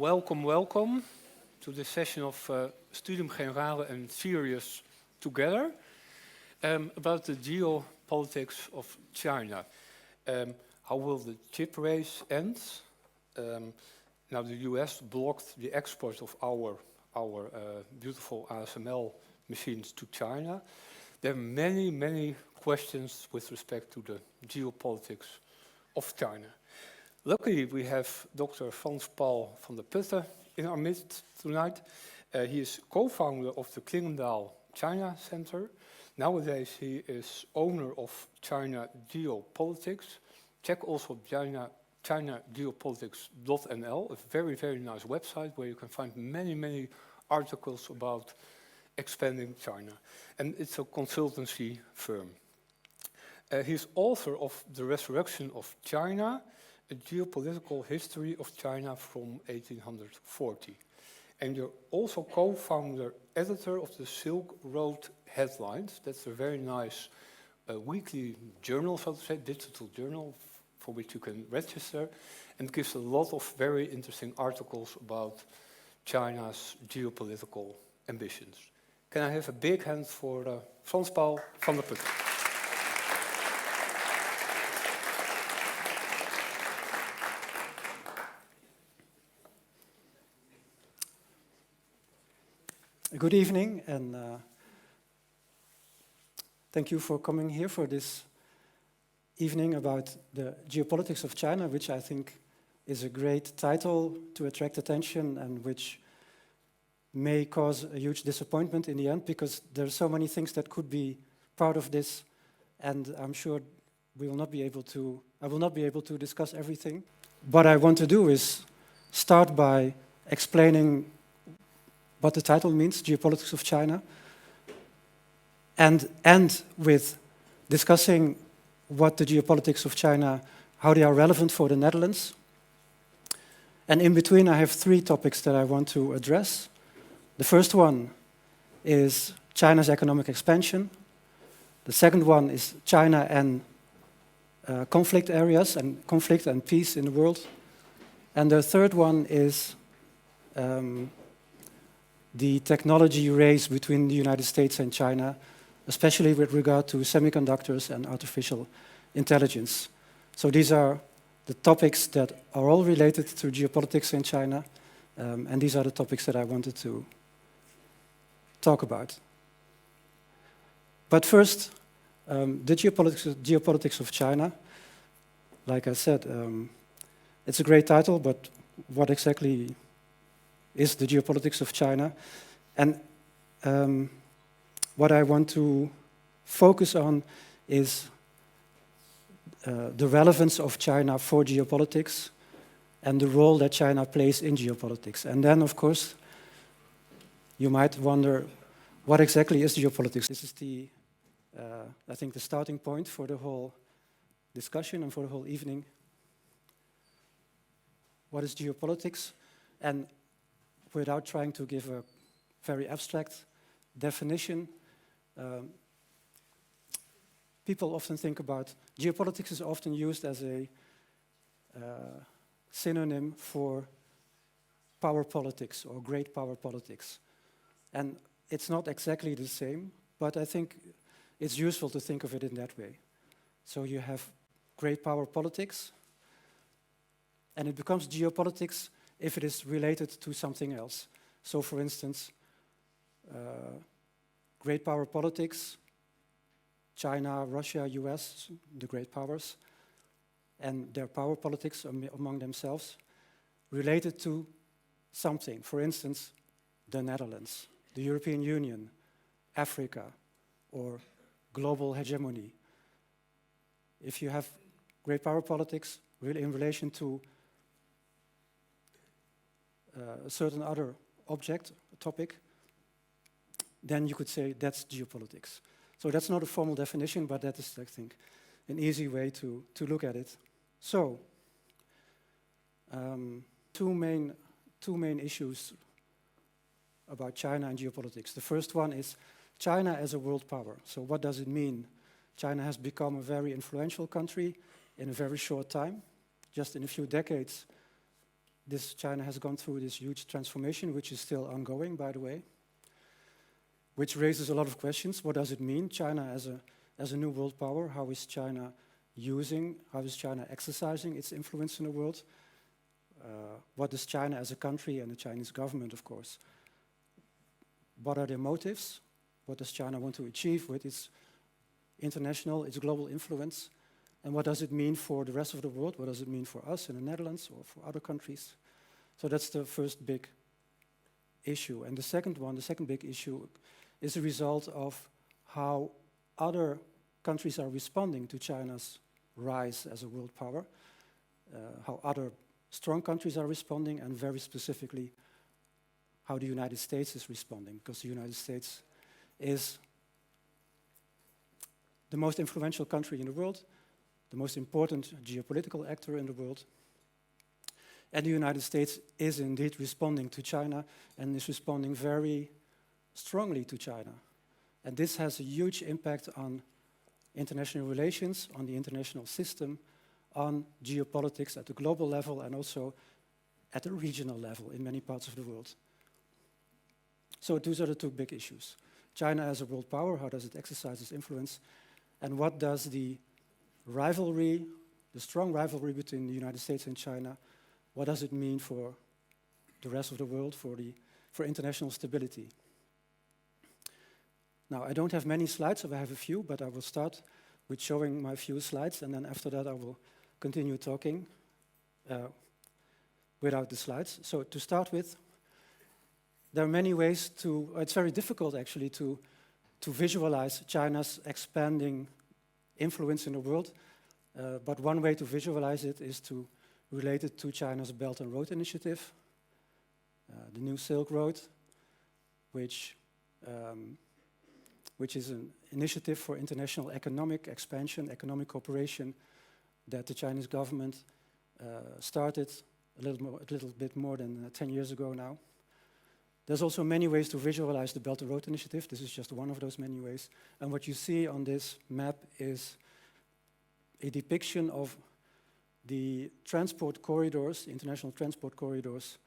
Welcome to this session of Studium, Generale and Serious together about the geopolitics of China. How will the chip race end? Now the US blocked the export of our beautiful ASML machines to China. There are many questions with respect to the geopolitics of China. Luckily, we have Dr. Frans-Paul van der Putten in our midst tonight. He is co-founder of the Clingendael China Center. Nowadays, he is owner of ChinaGeopolitics. Check also ChinaGeopolitics.nl, a very nice website where you can find many articles about expanding China. And it's a consultancy firm. He's author of The Resurrection of China, a geopolitical history of China from 1840. And you're also co-founder, editor of the Silk Road Headlines. That's a very nice weekly journal, so to say, digital journal, for which you can register, and gives a lot of very interesting articles about China's geopolitical ambitions. Can I have a big hand for Frans-Paul van der Putten? Good evening, and thank you for coming here for this evening about the geopolitics of China, which I think is a great title to attract attention and which may cause a huge disappointment in the end, because there are so many things that could be part of this, and I'm sure I will not be able to discuss everything. What I want to do is start by explaining what the title means, Geopolitics of China, and end with discussing what the geopolitics of China, how they are relevant for the Netherlands. And in between, I have three topics that I want to address. The first one is China's economic expansion. The second one is China and conflict areas and conflict and peace in the world. And the third one is the technology race between the United States and China, especially with regard to semiconductors and artificial intelligence. So these are the topics that are all related to geopolitics in China, and these are the topics that I wanted to talk about. But first, the geopolitics of China. Like I said, it's a great title, but what exactly is the geopolitics of China? And what I want to focus on is the relevance of China for geopolitics and the role that China plays in geopolitics. And then, of course, you might wonder, what exactly is geopolitics? This is I think, the starting point for the whole discussion and for the whole evening. What is geopolitics? And without trying to give a very abstract definition, people often think about geopolitics is often used as a synonym for power politics or great power politics. And it's not exactly the same, but I think it's useful to think of it in that way. So you have great power politics, and it becomes geopolitics if it is related to something else. So, for instance, great power politics, China, Russia, US, the great powers, and their power politics among themselves, related to something. For instance, the Netherlands, the European Union, Africa, or global hegemony. If you have great power politics in relation to a certain other object, a topic, then you could say that's geopolitics. So that's not a formal definition, but that is, I think, an easy way to look at it. So, two main issues about China and geopolitics. The first one is China as a world power. So what does it mean? China has become a very influential country in a very short time. Just in a few decades, China has gone through this huge transformation, which is still ongoing, by the way, which raises a lot of questions. What does it mean, China as a new world power? How is China exercising its influence in the world? What does China as a country and the Chinese government, of course, what are their motives? What does China want to achieve with its global influence? And what does it mean for the rest of the world? What does it mean for us in the Netherlands or for other countries? So that's the first big issue. And the second big issue is a result of how other countries are responding to China's rise as a world power, how other strong countries are responding, and very specifically how the United States is responding, because the United States is the most influential country in the world, the most important geopolitical actor in the world. And the United States is indeed responding to China and is responding very strongly to China. And this has a huge impact on international relations, on the international system, on geopolitics at the global level and also at the regional level in many parts of the world. So those are the two big issues. China as a world power, how does it exercise its influence? And what does the rivalry, the strong rivalry between the United States and China, what does it mean for the rest of the world, for international stability? Now, I don't have many slides, so I have a few, but I will start with showing my few slides, and then after that I will continue talking without the slides. So to start with, there are many ways it's very difficult actually to visualize China's expanding influence in the world, but one way to visualize it is to relate it to China's Belt and Road Initiative, the New Silk Road, which is an initiative for international economic expansion, economic cooperation that the Chinese government started a little bit more than 10 years ago now. There's also many ways to visualize the Belt and Road Initiative. This is just one of those many ways. And what you see on this map is a depiction of the transport corridors, international transport corridors,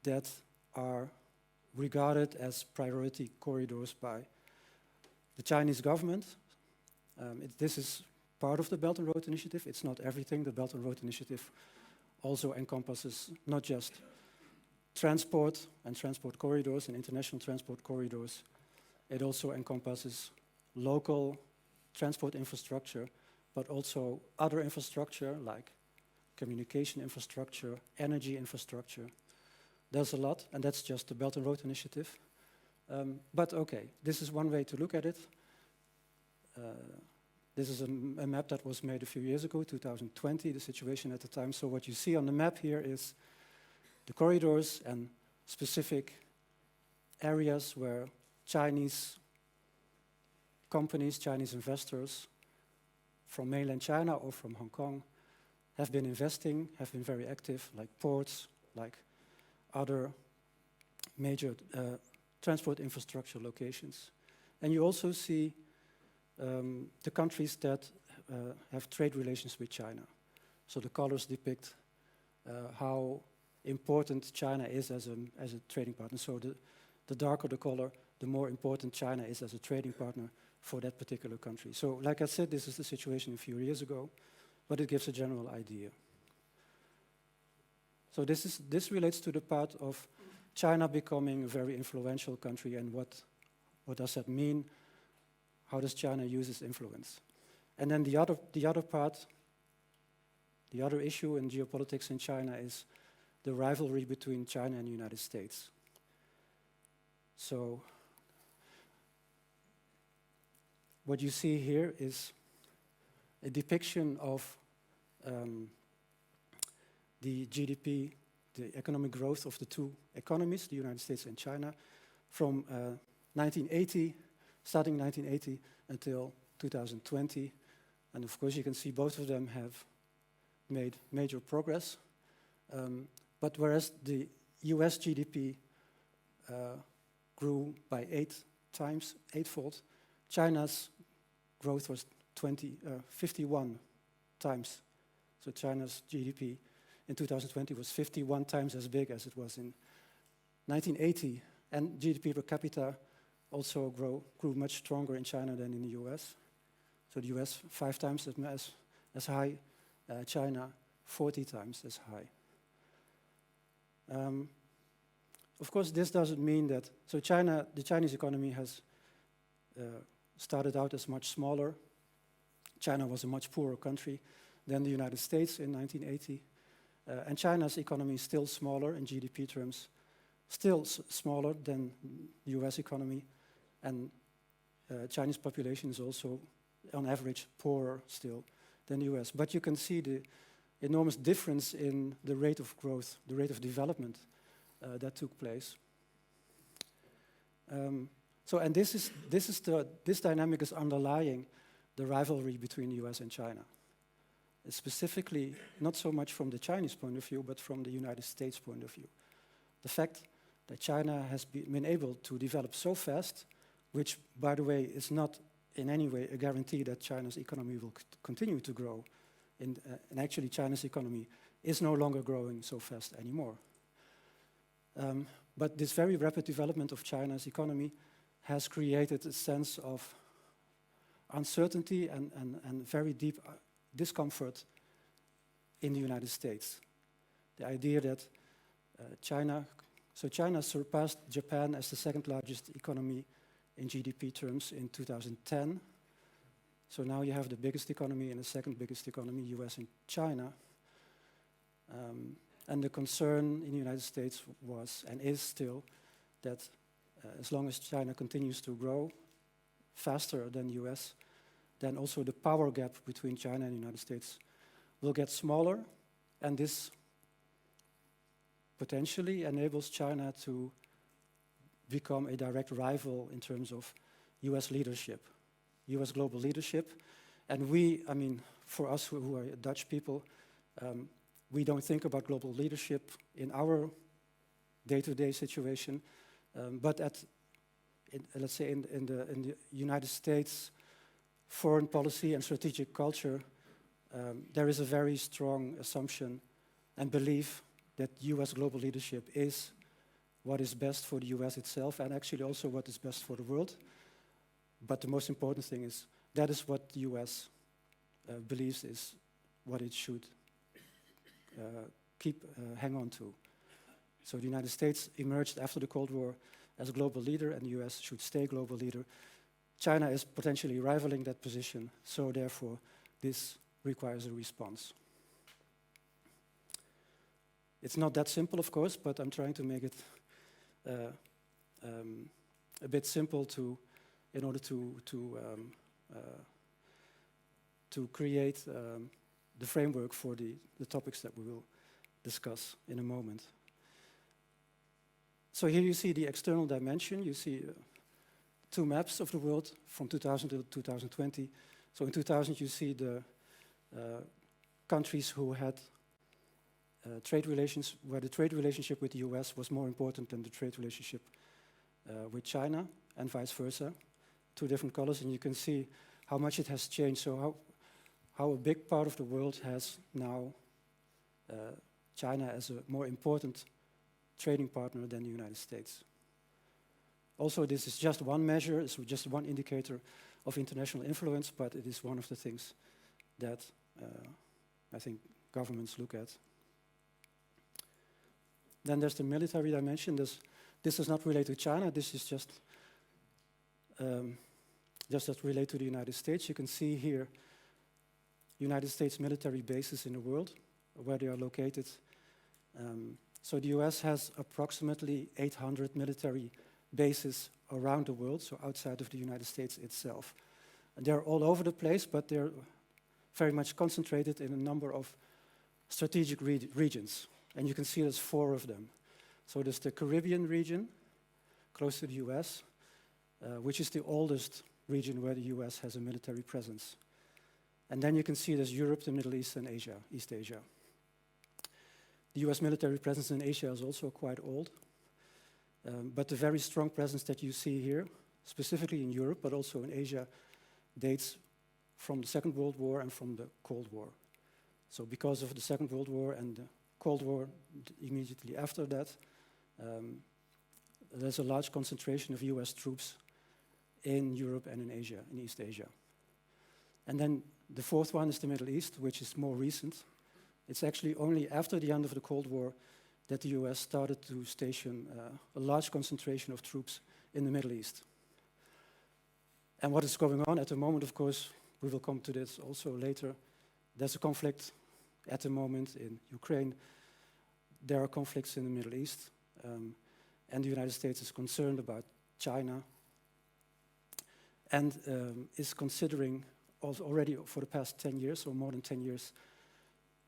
that are regarded as priority corridors by the Chinese government. This is part of the Belt and Road Initiative. It's not everything. The Belt and Road Initiative also encompasses not just transport and transport corridors and international transport corridors. It also encompasses local transport infrastructure, but also other infrastructure like communication infrastructure, energy infrastructure. There's a lot, and that's just the Belt and Road Initiative. But okay, this is one way to look at it. This is a map that was made a few years ago, 2020, the situation at the time. So what you see on the map here is the corridors and specific areas where Chinese companies, Chinese investors from mainland China or from Hong Kong have been investing, have been very active, like ports, like other major transport infrastructure locations. And you also see the countries that have trade relations with China. So the colors depict how important China is as a trading partner. So the darker the color, the more important China is as a trading partner for that particular country. So like I said, this is the situation a few years ago, but it gives a general idea. So this relates to the part of China becoming a very influential country, and what does that mean? How does China use its influence? And then the other part, the other issue in geopolitics in China is the rivalry between China and the United States. So what you see here is a depiction of the GDP, the economic growth of the two economies, the United States and China, from 1980, starting 1980 until 2020. And of course, you can see both of them have made major progress. But whereas the US GDP grew by eightfold, China's growth was 51 times. So China's GDP in 2020 was 51 times as big as it was in 1980. And GDP per capita also grew much stronger in China than in the US. So the US 5 times as high, China 40 times as high. Of course, this doesn't mean that, so the Chinese economy has started out as much smaller. China was a much poorer country than the United States in 1980. And China's economy is still smaller in GDP terms, still smaller than the US economy. And Chinese population is also, on average, poorer still than the US. But you can see the enormous difference in the rate of growth, the rate of development that took place. And this dynamic is underlying the rivalry between the US and China. Specifically, not so much from the Chinese point of view, but from the United States point of view. The fact that China has been able to develop so fast, which, by the way, is not in any way a guarantee that China's economy will continue to grow. And actually, China's economy is no longer growing so fast anymore. But this very rapid development of China's economy has created a sense of uncertainty and very deep discomfort in the United States. The idea that China surpassed Japan as the second largest economy in GDP terms in 2010. So now you have the biggest economy and the second biggest economy, US and China. And the concern in the United States was and is still that as long as China continues to grow faster than the US, then also the power gap between China and the United States will get smaller, and this potentially enables China to become a direct rival in terms of US leadership, US global leadership. And for us who are Dutch people, we don't think about global leadership in our day-to-day situation, but let's say in the United States foreign policy and strategic culture, there is a very strong assumption and belief that US global leadership is what is best for the US itself and actually also what is best for the world. But the most important thing is that is what the US believes is what it should hang on to. So the United States emerged after the Cold War as a global leader, and the US should stay global leader. China is potentially rivaling that position, so therefore this requires a response. It's not that simple, of course, but I'm trying to make it a bit simple in order to create the framework for the topics that we will discuss in a moment. So here you see the external dimension. You see two maps of the world from 2000 to 2020. So in 2000 you see the countries who had trade relations, where the trade relationship with the US was more important than the trade relationship with China, and vice versa. Two different colors, and you can see how much it has changed. So how a big part of the world has now China as a more important trading partner than the United States. Also, this is just one measure, it's just one indicator of international influence, but it is one of the things that I think governments look at. Then there's the military dimension. This does not relate to China, this is just that relate to the United States. You can see here United States military bases in the world, where they are located. So the US has approximately 800 military bases around the world, so outside of the United States itself. And they're all over the place, but they're very much concentrated in a number of strategic regions. And you can see there's 4 of them. So there's the Caribbean region, close to the US, which is the oldest region where the US has a military presence. And then you can see there's Europe, the Middle East, and Asia, East Asia. The US military presence in Asia is also quite old, but the very strong presence that you see here, specifically in Europe, but also in Asia, dates from the Second World War and from the Cold War. So because of the Second World War and the Cold War, immediately after that, there's a large concentration of US troops in Europe and in Asia, in East Asia. And then the fourth one is the Middle East, which is more recent. It's actually only after the end of the Cold War that the US started to station a large concentration of troops in the Middle East. And what is going on at the moment, of course, we will come to this also later. There's a conflict at the moment in Ukraine. There are conflicts in the Middle East. And the United States is concerned about China and is considering, already for the past 10 years or more than 10 years,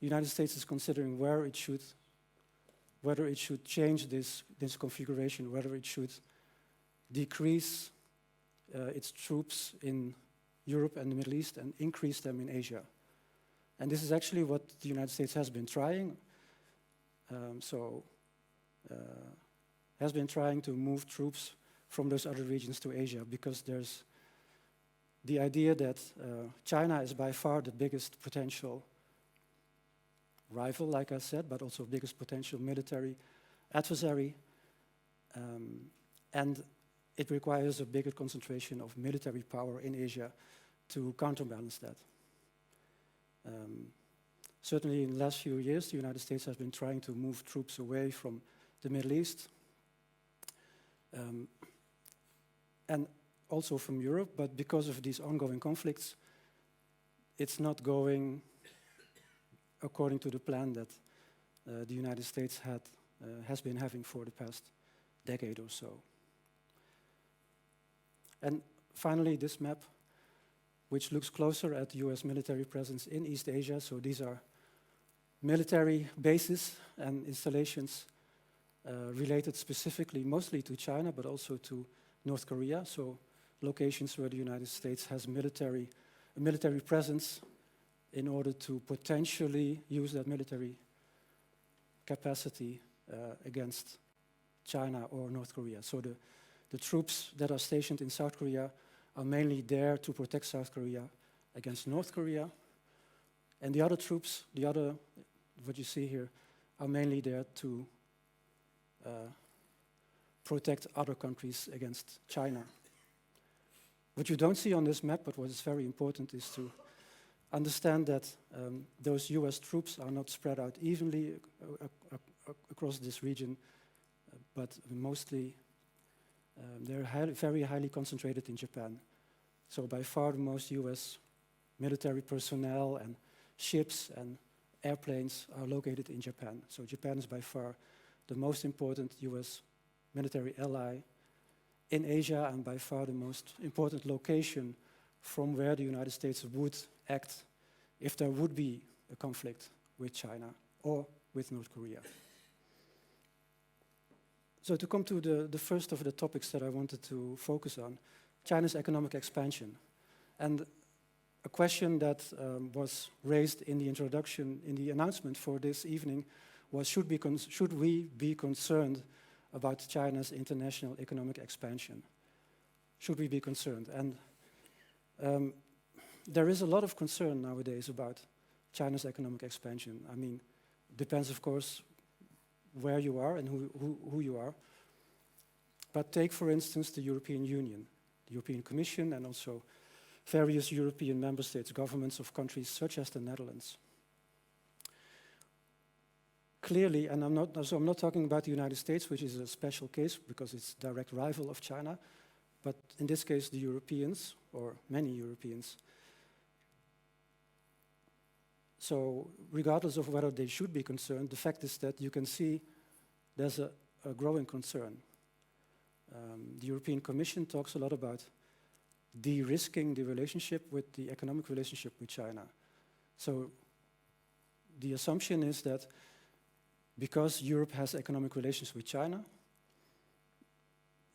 the United States is considering whether it should change this configuration, whether it should decrease its troops in Europe and the Middle East and increase them in Asia. And this is actually what the United States has been trying. Has been trying to move troops from those other regions to Asia, because there's the idea that China is by far the biggest potential rival, like I said, but also biggest potential military adversary. And it requires a bigger concentration of military power in Asia to counterbalance that. Certainly in the last few years, the United States has been trying to move troops away from the Middle East, and also from Europe, but because of these ongoing conflicts, it's not going according to the plan that the United States has been having for the past decade or so. And finally, this map, which looks closer at US military presence in East Asia. So these are military bases and installations related specifically mostly to China, but also to North Korea. So locations where the United States has a military presence in order to potentially use that military capacity against China or North Korea. So the troops that are stationed in South Korea are mainly there to protect South Korea against North Korea. And the other troops, what you see here, are mainly there to protect other countries against China. What you don't see on this map, but what is very important, is to understand that those US troops are not spread out evenly across this region, but mostly they're very highly concentrated in Japan. So by far the most US military personnel and ships and airplanes are located in Japan. So Japan is by far the most important US military ally in Asia, and by far the most important location from where the United States would act if there would be a conflict with China or with North Korea. So to come to the first of the topics that I wanted to focus on, China's economic expansion. And a question that was raised in the introduction, in the announcement for this evening, was should we be concerned about China's international economic expansion? Should we be concerned? And there is a lot of concern nowadays about China's economic expansion. I mean, depends, of course, where you are and who you are. But take, for instance, the European Union, the European Commission, and also various European member states, governments of countries such as the Netherlands. Clearly, and I'm not talking about the United States, which is a special case because it's a direct rival of China, but in this case, the Europeans, or many Europeans. So regardless of whether they should be concerned, the fact is that you can see there's a growing concern. The European Commission talks a lot about de-risking the relationship with the economic relationship with China. So the assumption is that because Europe has economic relations with China,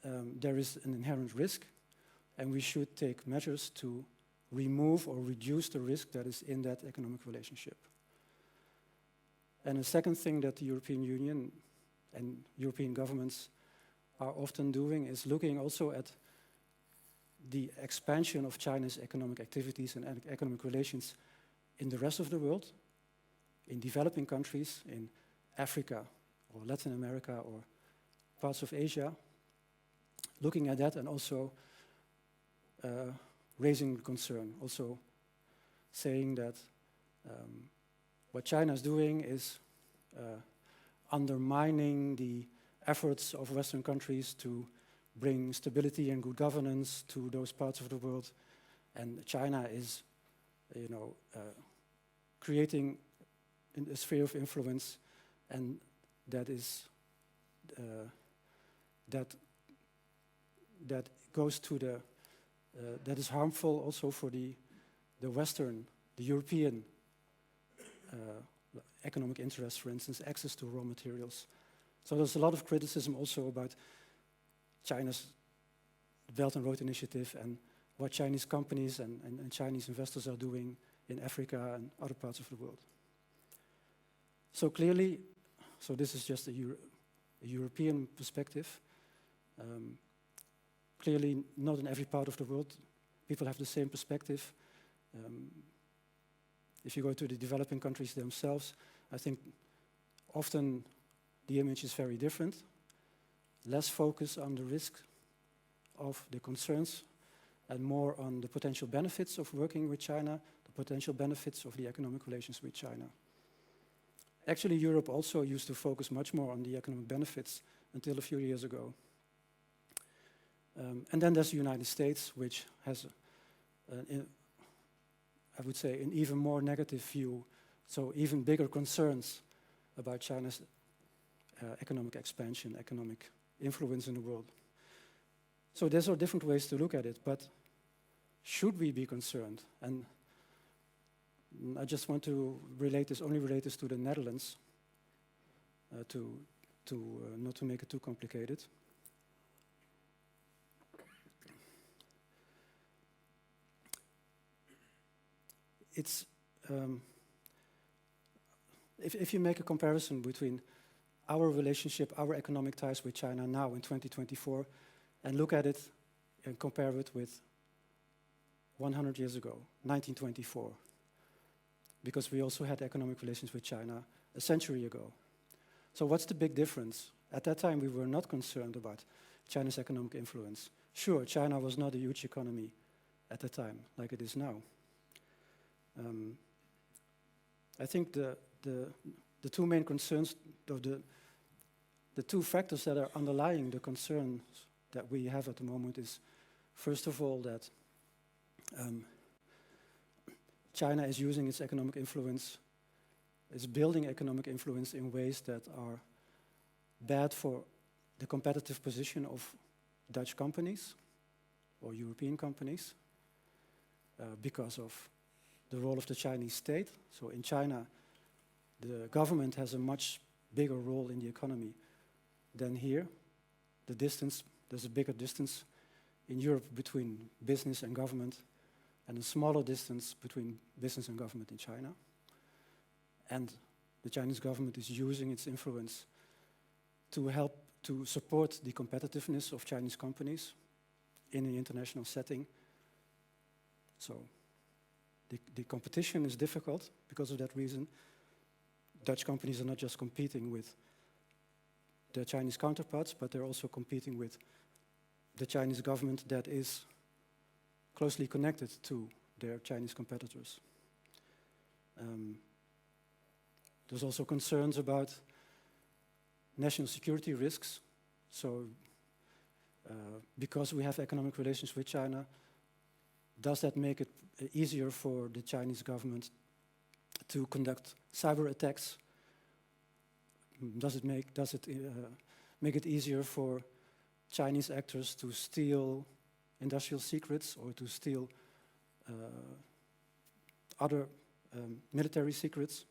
there is an inherent risk, and we should take measures to remove or reduce the risk that is in that economic relationship. And the second thing that the European Union and European governments are often doing is looking also at the expansion of China's economic activities and economic relations in the rest of the world, in developing countries, in Africa or Latin America or parts of Asia, looking at that and also raising concern, also saying that what China is doing is undermining the efforts of Western countries to bring stability and good governance to those parts of the world, and China is, creating a sphere of influence, and that is that goes to that is harmful also for the Western, the European economic interests, for instance, access to raw materials. So there's a lot of criticism also about China's Belt and Road Initiative and what Chinese companies and Chinese investors are doing in Africa and other parts of the world. So clearly, so this is just a European perspective. Clearly, not in every part of the world people have the same perspective. If you go to the developing countries themselves, I think often the image is very different. Less focus on the risk of the concerns and more on the potential benefits of working with China, the potential benefits of the economic relations with China. Actually, Europe also used to focus much more on the economic benefits until a few years ago. And then there's the United States, which has, I would say, an even more negative view, so even bigger concerns about China's economic expansion, economic influence in the world. So these are different ways to look at it, but should we be concerned? And I just want to relate this to the Netherlands, not to make it too complicated. It's if you make a comparison between our relationship, our economic ties with China now in 2024, and look at it and compare it with 100 years ago, 1924, because we also had economic relations with China a century ago. So what's the big difference? At that time, we were not concerned about China's economic influence. Sure, China was not a huge economy at the time, like it is now. I think the two main concerns, of the two factors that are underlying the concerns that we have at the moment is, first of all, that China is using its economic influence, is building economic influence in ways that are bad for the competitive position of Dutch companies or European companies because of the role of the Chinese state. So in China, the government has a much bigger role in the economy than here. There's a bigger distance in Europe between business and government, and a smaller distance between business and government in China. And the Chinese government is using its influence to help to support the competitiveness of Chinese companies in an international setting. So the competition is difficult because of that reason. Dutch companies are not just competing with their Chinese counterparts, but they're also competing with the Chinese government that is closely connected to their Chinese competitors. There's also concerns about national security risks. So because we have economic relations with China, does that make it easier for the Chinese government to conduct cyber attacks? Does it make it easier for Chinese actors to steal industrial secrets or to steal other military secrets?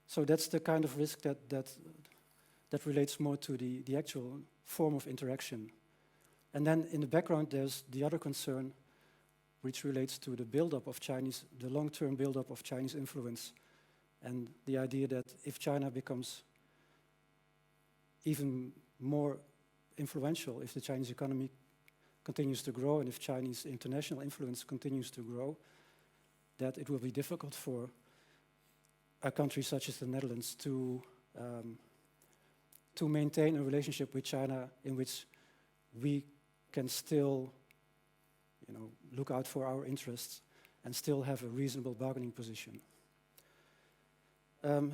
So that's the kind of risk that relates more to the actual form of interaction. And then in the background, there's the other concern, which relates to the buildup of the long-term buildup of Chinese influence, and the idea that if China becomes even more influential, if the Chinese economy continues to grow, and if Chinese international influence continues to grow, that it will be difficult for a country such as the Netherlands to to maintain a relationship with China in which we can still, look out for our interests and still have a reasonable bargaining position.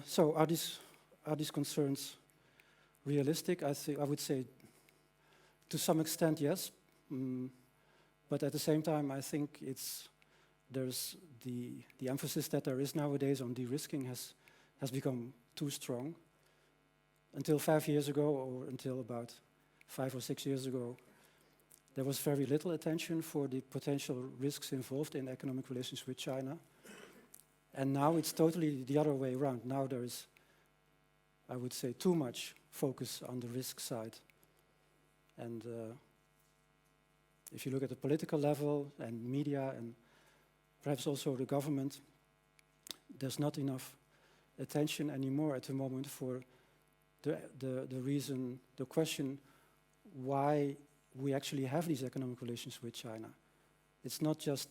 So are these concerns realistic? I would say to some extent yes, but at the same time I think there's the emphasis that there is nowadays on de-risking has become too strong. Until 5 years ago, or until about 5 or 6 years ago, there was very little attention for the potential risks involved in economic relations with China. And now it's totally the other way around. Now there is, I would say, too much focus on the risk side. And if you look at the political level and media and perhaps also the government, there's not enough attention anymore at the moment for the question why we actually have these economic relations with China. It's not just,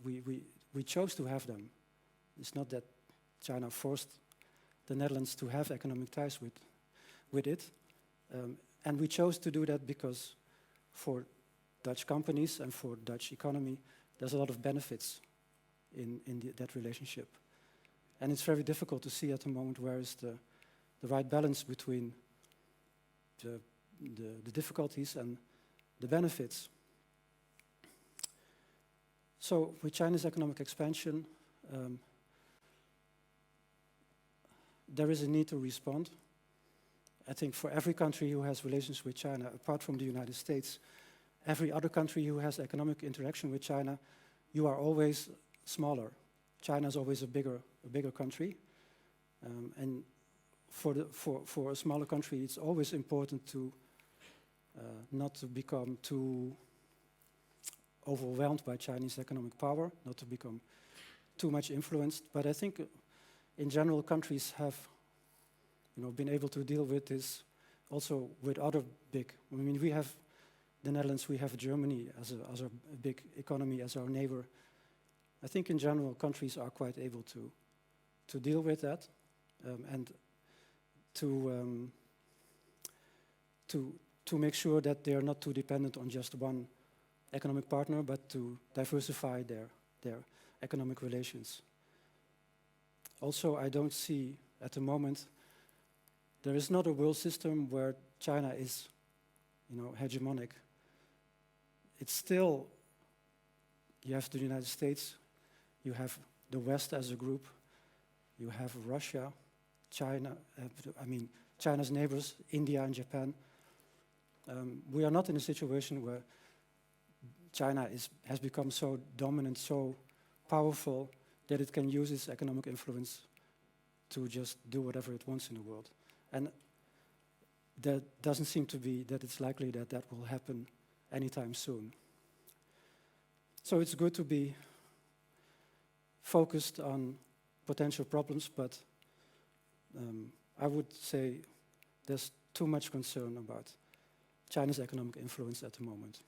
we chose to have them. It's not that China forced the Netherlands to have economic ties with it. And we chose to do that because for Dutch companies and for Dutch economy, there's a lot of benefits in that relationship. And it's very difficult to see at the moment where is the right balance between the difficulties and the benefits. So with China's economic expansion, there is a need to respond. I think for every country who has relations with China, apart from the United States, every other country who has economic interaction with China, you are always smaller. China is always a bigger country, and for a smaller country, it's always important to not to become too overwhelmed by Chinese economic power, not to become too much influenced. But I think, in general, countries have, been able to deal with this also with other big. I mean, we have the Netherlands, we have Germany as a big economy, as our neighbor. I think, in general, countries are quite able to deal with that and to make sure that they are not too dependent on just one economic partner, but to diversify their economic relations. Also, I don't see at the moment, there is not a world system where China is, hegemonic. It's still, you have the United States, you have the West as a group, you have Russia, China, China's neighbors, India and Japan. We are not in a situation where China has become so dominant, so powerful, that it can use its economic influence to just do whatever it wants in the world. And that doesn't seem to be that it's likely that that will happen anytime soon. So it's good to be focused on potential problems, but I would say there's too much concern about China's economic influence at the moment.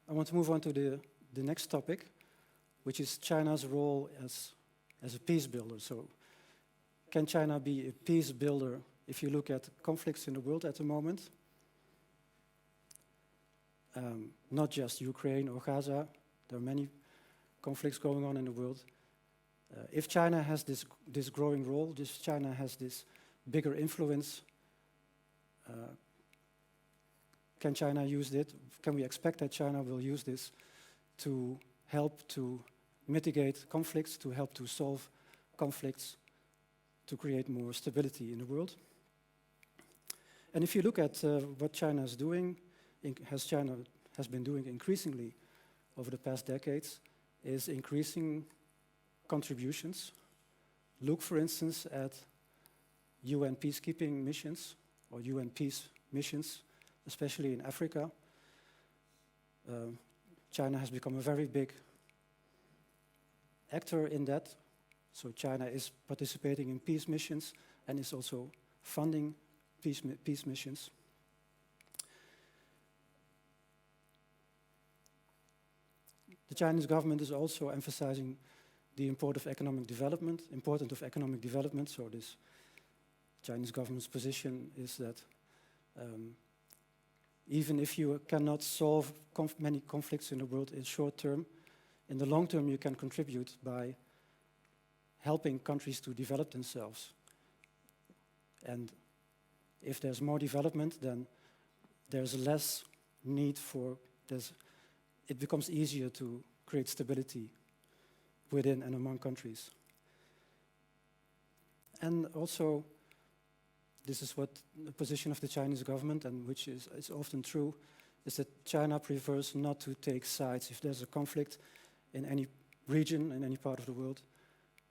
I want to move on to the next topic, which is China's role as a peace builder. So, can China be a peace builder if you look at conflicts in the world at the moment? Not just Ukraine or Gaza, there are many conflicts going on in the world. If China has this growing role, if China has this bigger influence, can China use it? Can we expect that China will use this to help to mitigate conflicts, to help to solve conflicts, to create more stability in the world? And if you look at what China is doing, China has been doing increasingly over the past decades, is increasing contributions. Look, for instance, at UN peacekeeping missions or UN peace missions, especially in Africa. China has become a very big actor in that. So China is participating in peace missions and is also funding peace missions. The Chinese government is also emphasizing the importance of economic development. So this Chinese government's position is that even if you cannot solve many conflicts in the world in short term, in the long term you can contribute by helping countries to develop themselves. And if there's more development, then there's less need for, it becomes easier to create stability within and among countries. And also, this is what the position of the Chinese government, and which is often true, is that China prefers not to take sides. If there's a conflict in any region, in any part of the world,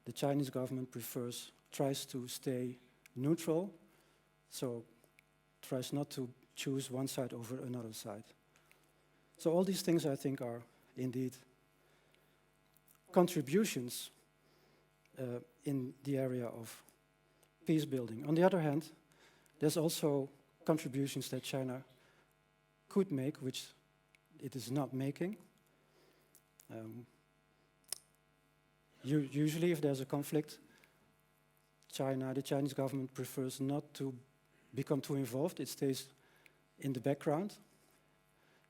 the Chinese government tries to stay neutral, so tries not to choose one side over another side. So all these things, I think, are indeed contributions in the area of peace building. On the other hand, there's also contributions that China could make, which it is not making. Usually, if there's a conflict, the Chinese government prefers not to become too involved. It stays in the background.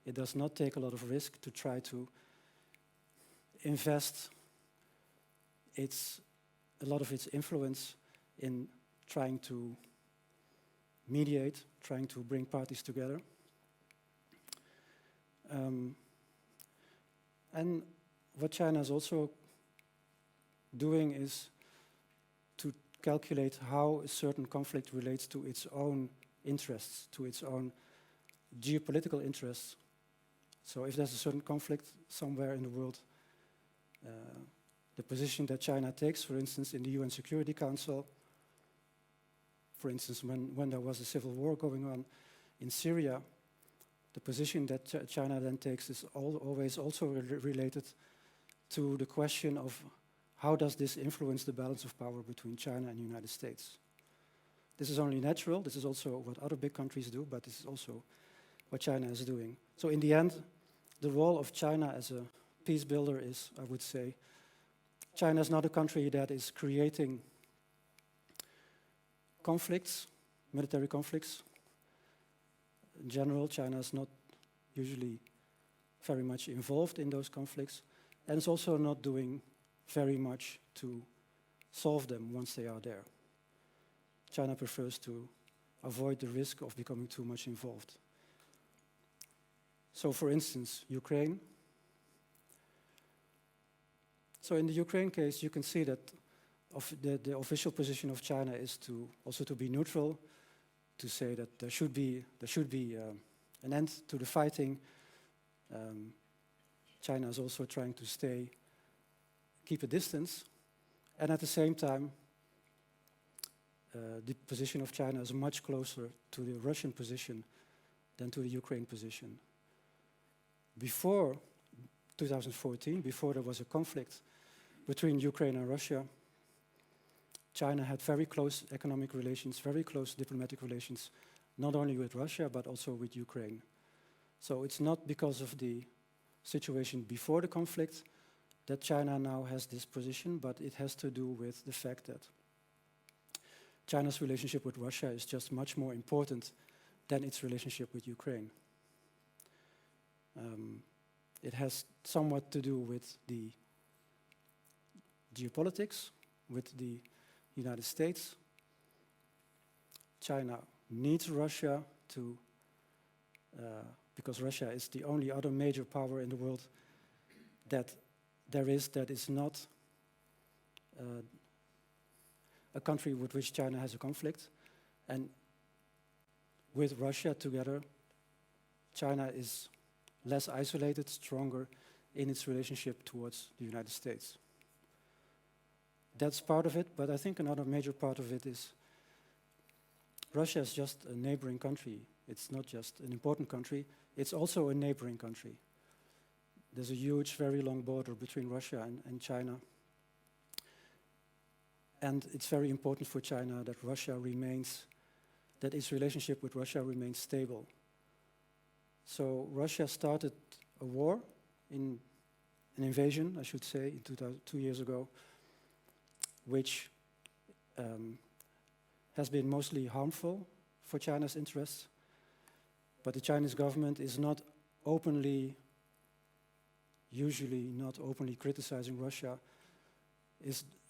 It does not take a lot of risk to try to invest a lot of its influence in trying to mediate, trying to bring parties together. And what China is also doing is to calculate how a certain conflict relates to its own interests, to its own geopolitical interests. So if there's a certain conflict somewhere in the world, the position that China takes, for instance, in the UN Security Council, for instance, when there was a civil war going on in Syria, the position that China then takes is always also related to the question of how does this influence the balance of power between China and the United States. This is only natural. This is also what other big countries do, but this is also what China is doing. So in the end, the role of China as a peace builder is, I would say, China is not a country that is creating conflicts, military conflicts. In general, China is not usually very much involved in those conflicts, and it's also not doing very much to solve them once they are there. China prefers to avoid the risk of becoming too much involved. So, for instance, Ukraine. So in the Ukraine case, you can see that the official position of China is also to be neutral, to say that there should be an end to the fighting. China is also trying to keep a distance, and at the same time, the position of China is much closer to the Russian position than to the Ukraine position. Before 2014, before there was a conflict between Ukraine and Russia, China had very close economic relations, very close diplomatic relations, not only with Russia, but also with Ukraine. So it's not because of the situation before the conflict that China now has this position, but it has to do with the fact that China's relationship with Russia is just much more important than its relationship with Ukraine. It has somewhat to do with the geopolitics, with the United States. China needs Russia because Russia is the only other major power in the world that is not a country with which China has a conflict. And with Russia together, China is less isolated, stronger in its relationship towards the United States. That's part of it, but I think another major part of it is Russia is just a neighboring country. It's not just an important country, it's also a neighboring country. There's a huge, very long border between Russia and China. And it's very important for China that its relationship with Russia remains stable. So Russia started a war, an invasion, I should say, 2 years ago, which has been mostly harmful for China's interests. But the Chinese government is not openly, usually not openly criticizing Russia,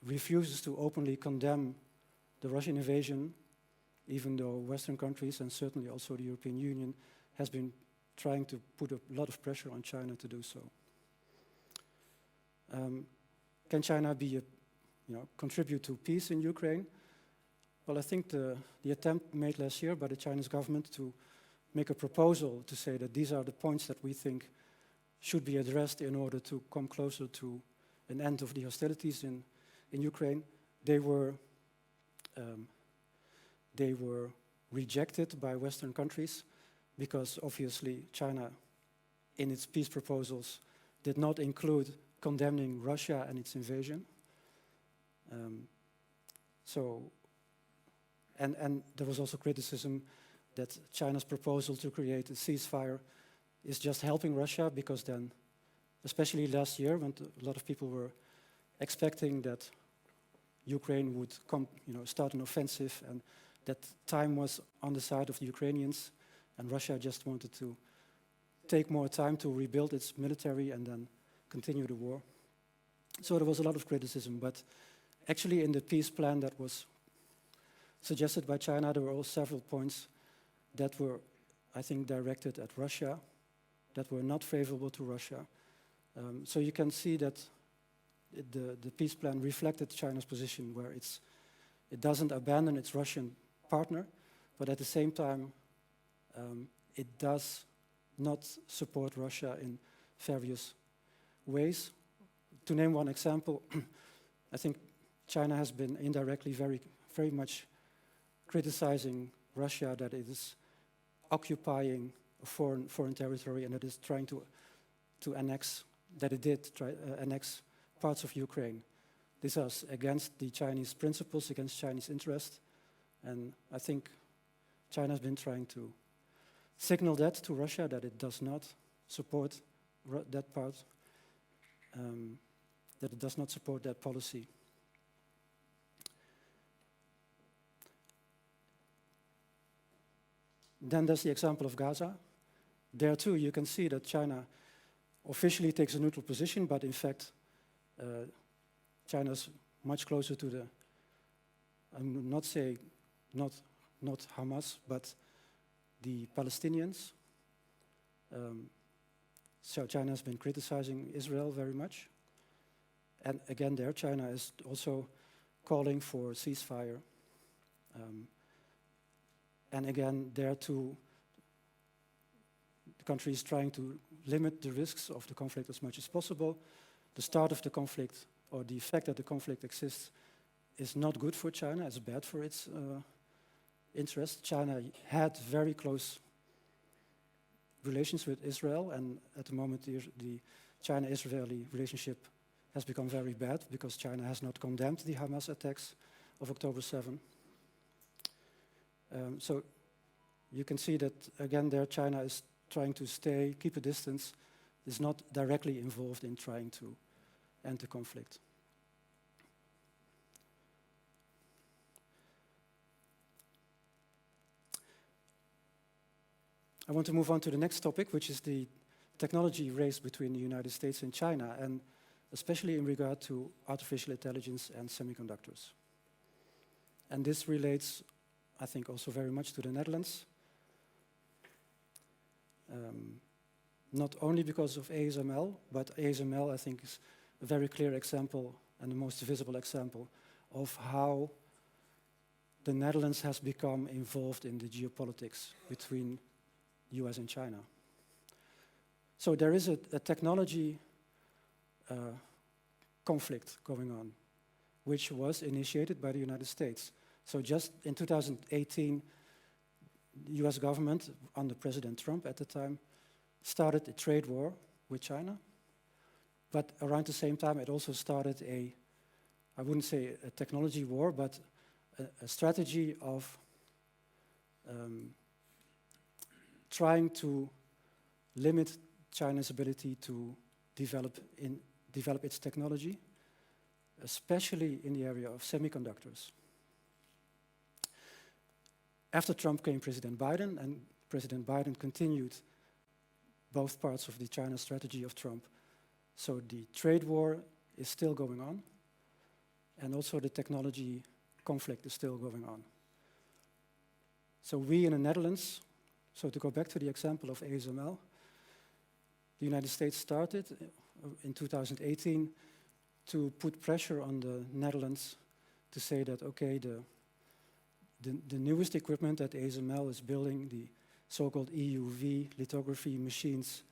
refuses to openly condemn the Russian invasion, even though Western countries and certainly also the European Union has been trying to put a lot of pressure on China to do so. Can China contribute to peace in Ukraine? Well, I think the attempt made last year by the Chinese government to make a proposal to say that these are the points that we think should be addressed in order to come closer to an end of the hostilities in Ukraine, they were rejected by Western countries because obviously China, in its peace proposals, did not include condemning Russia and its invasion. And there was also criticism that China's proposal to create a ceasefire is just helping Russia, because then, especially last year, when a lot of people were expecting that Ukraine would start an offensive, and that time was on the side of the Ukrainians, and Russia just wanted to take more time to rebuild its military and then continue the war. So there was a lot of criticism, but actually in the peace plan that was suggested by China, there were also several points that were, I think, directed at Russia, that were not favorable to Russia. So you can see that the peace plan reflected China's position, where it doesn't abandon its Russian partner, but at the same time, it does not support Russia in various ways. To name one example, I think China has been indirectly very much criticizing Russia that it is occupying a foreign territory and that it is trying to annex, that it did annex parts of Ukraine. This is against the Chinese principles, against Chinese interest, and I think China has been trying to signal that to Russia, that it does not support that part, that it does not support that policy. Then there's the example of Gaza. There too, you can see that China officially takes a neutral position, but in fact, China's much closer to the, I would not say not Hamas, but the Palestinians. So China has been criticizing Israel very much. And again, there China is also calling for a ceasefire. And again, there too, the country is trying to limit the risks of the conflict as much as possible. The start of the conflict, or the fact that the conflict exists, is not good for China, it's bad for its interests. China had very close relations with Israel, and at the moment the China-Israeli relationship has become very bad because China has not condemned the Hamas attacks of October 7. So you can see that, again, there China is trying to keep a distance, is not directly involved in trying to end the conflict. I want to move on to the next topic, which is the technology race between the United States and China, and especially in regard to artificial intelligence and semiconductors. And this relates, I think, also very much to the Netherlands. Not only because of ASML, but ASML, I think, is a very clear example and the most visible example of how the Netherlands has become involved in the geopolitics between US and China. So there is a technology conflict going on, which was initiated by the United States. So just in 2018, the US government, under President Trump at the time, started a trade war with China. But around the same time, it also started I wouldn't say a technology war, but a strategy of trying to limit China's ability to develop its technology. especially in the area of semiconductors. After Trump came President Biden, and President Biden continued both parts of the China strategy of Trump. So the trade war is still going on, and also the technology conflict is still going on. So we in the Netherlands, so to go back to the example of ASML, the United States started in 2018 to put pressure on the Netherlands to say that, okay, the newest equipment that ASML is building, the so-called EUV lithography machines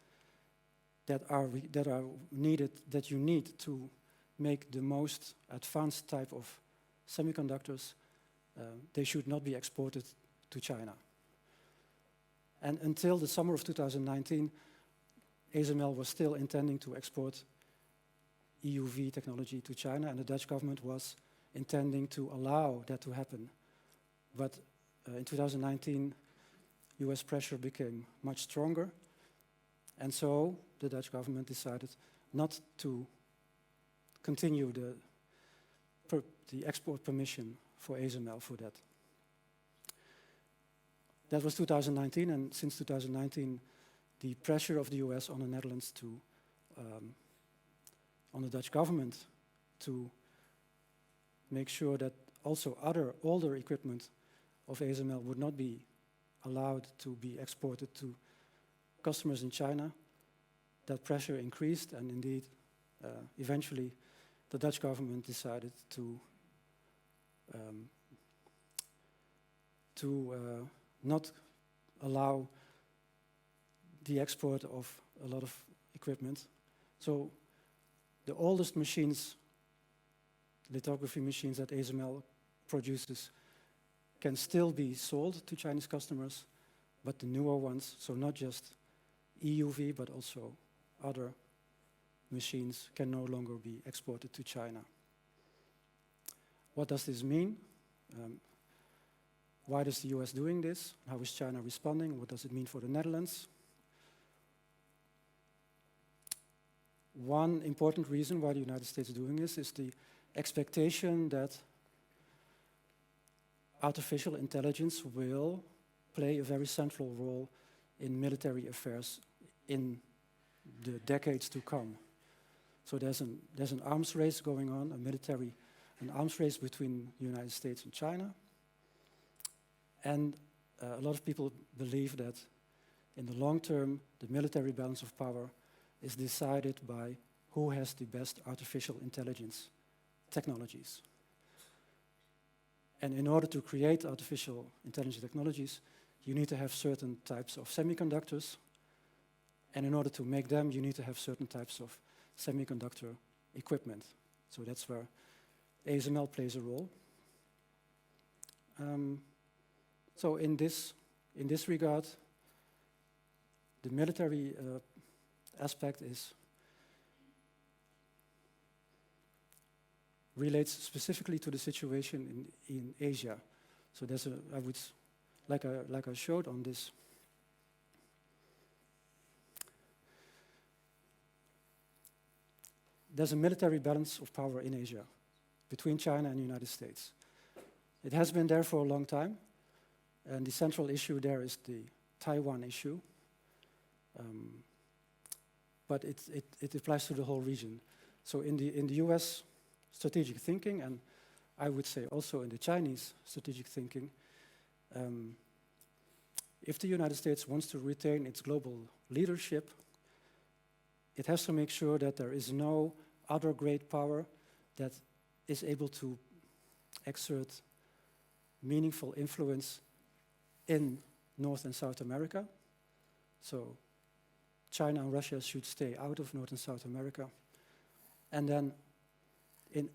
that you need to make the most advanced type of semiconductors, they should not be exported to China. And until the summer of 2019, ASML was still intending to export EUV technology to China, and the Dutch government was intending to allow that to happen. But in 2019, US pressure became much stronger, and so the Dutch government decided not to continue the export permission for ASML for that. That was 2019, and since 2019, the pressure of the US on the Netherlands to, on the Dutch government to make sure that also other older equipment of ASML would not be allowed to be exported to customers in China, that pressure increased, and indeed, eventually, the Dutch government decided to not allow the export of a lot of equipment. So the oldest machines, lithography machines that ASML produces, can still be sold to Chinese customers, but the newer ones, so not just EUV, but also other machines, can no longer be exported to China. What does this mean? Why is the US doing this? How is China responding? What does it mean for the Netherlands? One important reason why the United States is doing this is the expectation that artificial intelligence will play a very central role in military affairs in the decades to come. So there's an arms race going on, an arms race between the United States and China. And a lot of people believe that in the long term, the military balance of power is decided by who has the best artificial intelligence technologies. And in order to create artificial intelligence technologies, you need to have certain types of semiconductors. And in order to make them, you need to have certain types of semiconductor equipment. So that's where ASML plays a role. So in this regard, the military aspect relates specifically to the situation in Asia. So there's like I showed on this. There's a military balance of power in Asia between China and the United States. It has been there for a long time, and the central issue there is the Taiwan issue. But it applies to the whole region. So in the US strategic thinking, and I would say also in the Chinese strategic thinking, if the United States wants to retain its global leadership, it has to make sure that there is no other great power that is able to exert meaningful influence in North and South America. So China and Russia should stay out of North and South America. And then in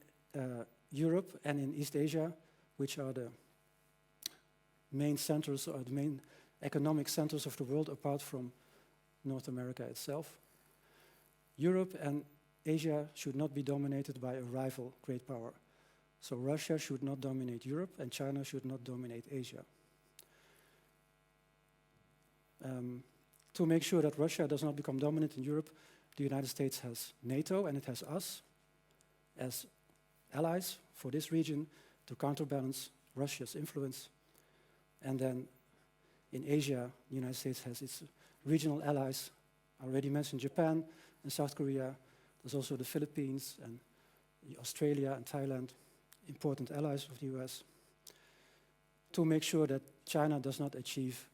Europe and in East Asia, which are the main centers or the main economic centers of the world apart from North America itself, Europe and Asia should not be dominated by a rival great power. So Russia should not dominate Europe and China should not dominate Asia. To make sure that Russia does not become dominant in Europe, the United States has NATO and it has us as allies for this region to counterbalance Russia's influence. And then in Asia, the United States has its regional allies. I already mentioned Japan and South Korea. There's also the Philippines and Australia and Thailand, important allies of the US, to make sure that China does not achieve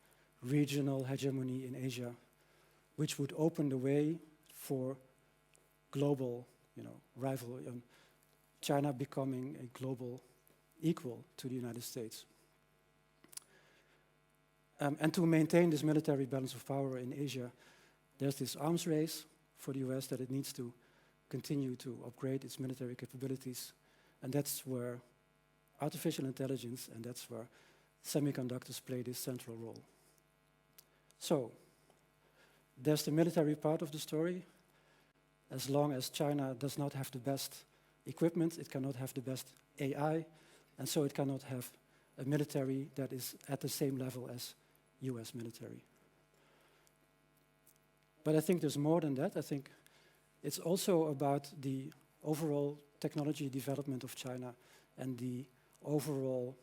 regional hegemony in Asia, which would open the way for global, rival, China becoming a global equal to the United States. And to maintain this military balance of power in Asia, there's this arms race for the US that it needs to continue to upgrade its military capabilities. And that's where artificial intelligence and that's where semiconductors play this central role. So, there's the military part of the story. As long as China does not have the best equipment, it cannot have the best AI, and so it cannot have a military that is at the same level as US military. But I think there's more than that. I think it's also about the overall technology development of China and the overall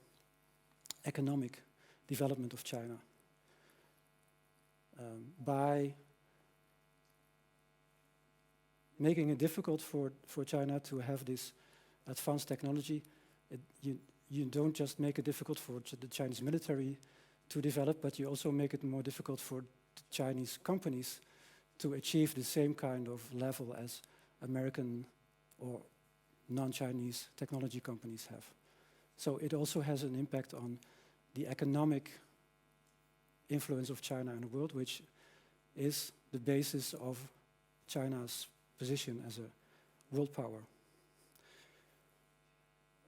economic development of China. By making it difficult for China to have this advanced technology, you don't just make it difficult for the Chinese military to develop, but you also make it more difficult for the Chinese companies to achieve the same kind of level as American or non-Chinese technology companies have. So it also has an impact on the economic influence of China in the world, which is the basis of China's position as a world power.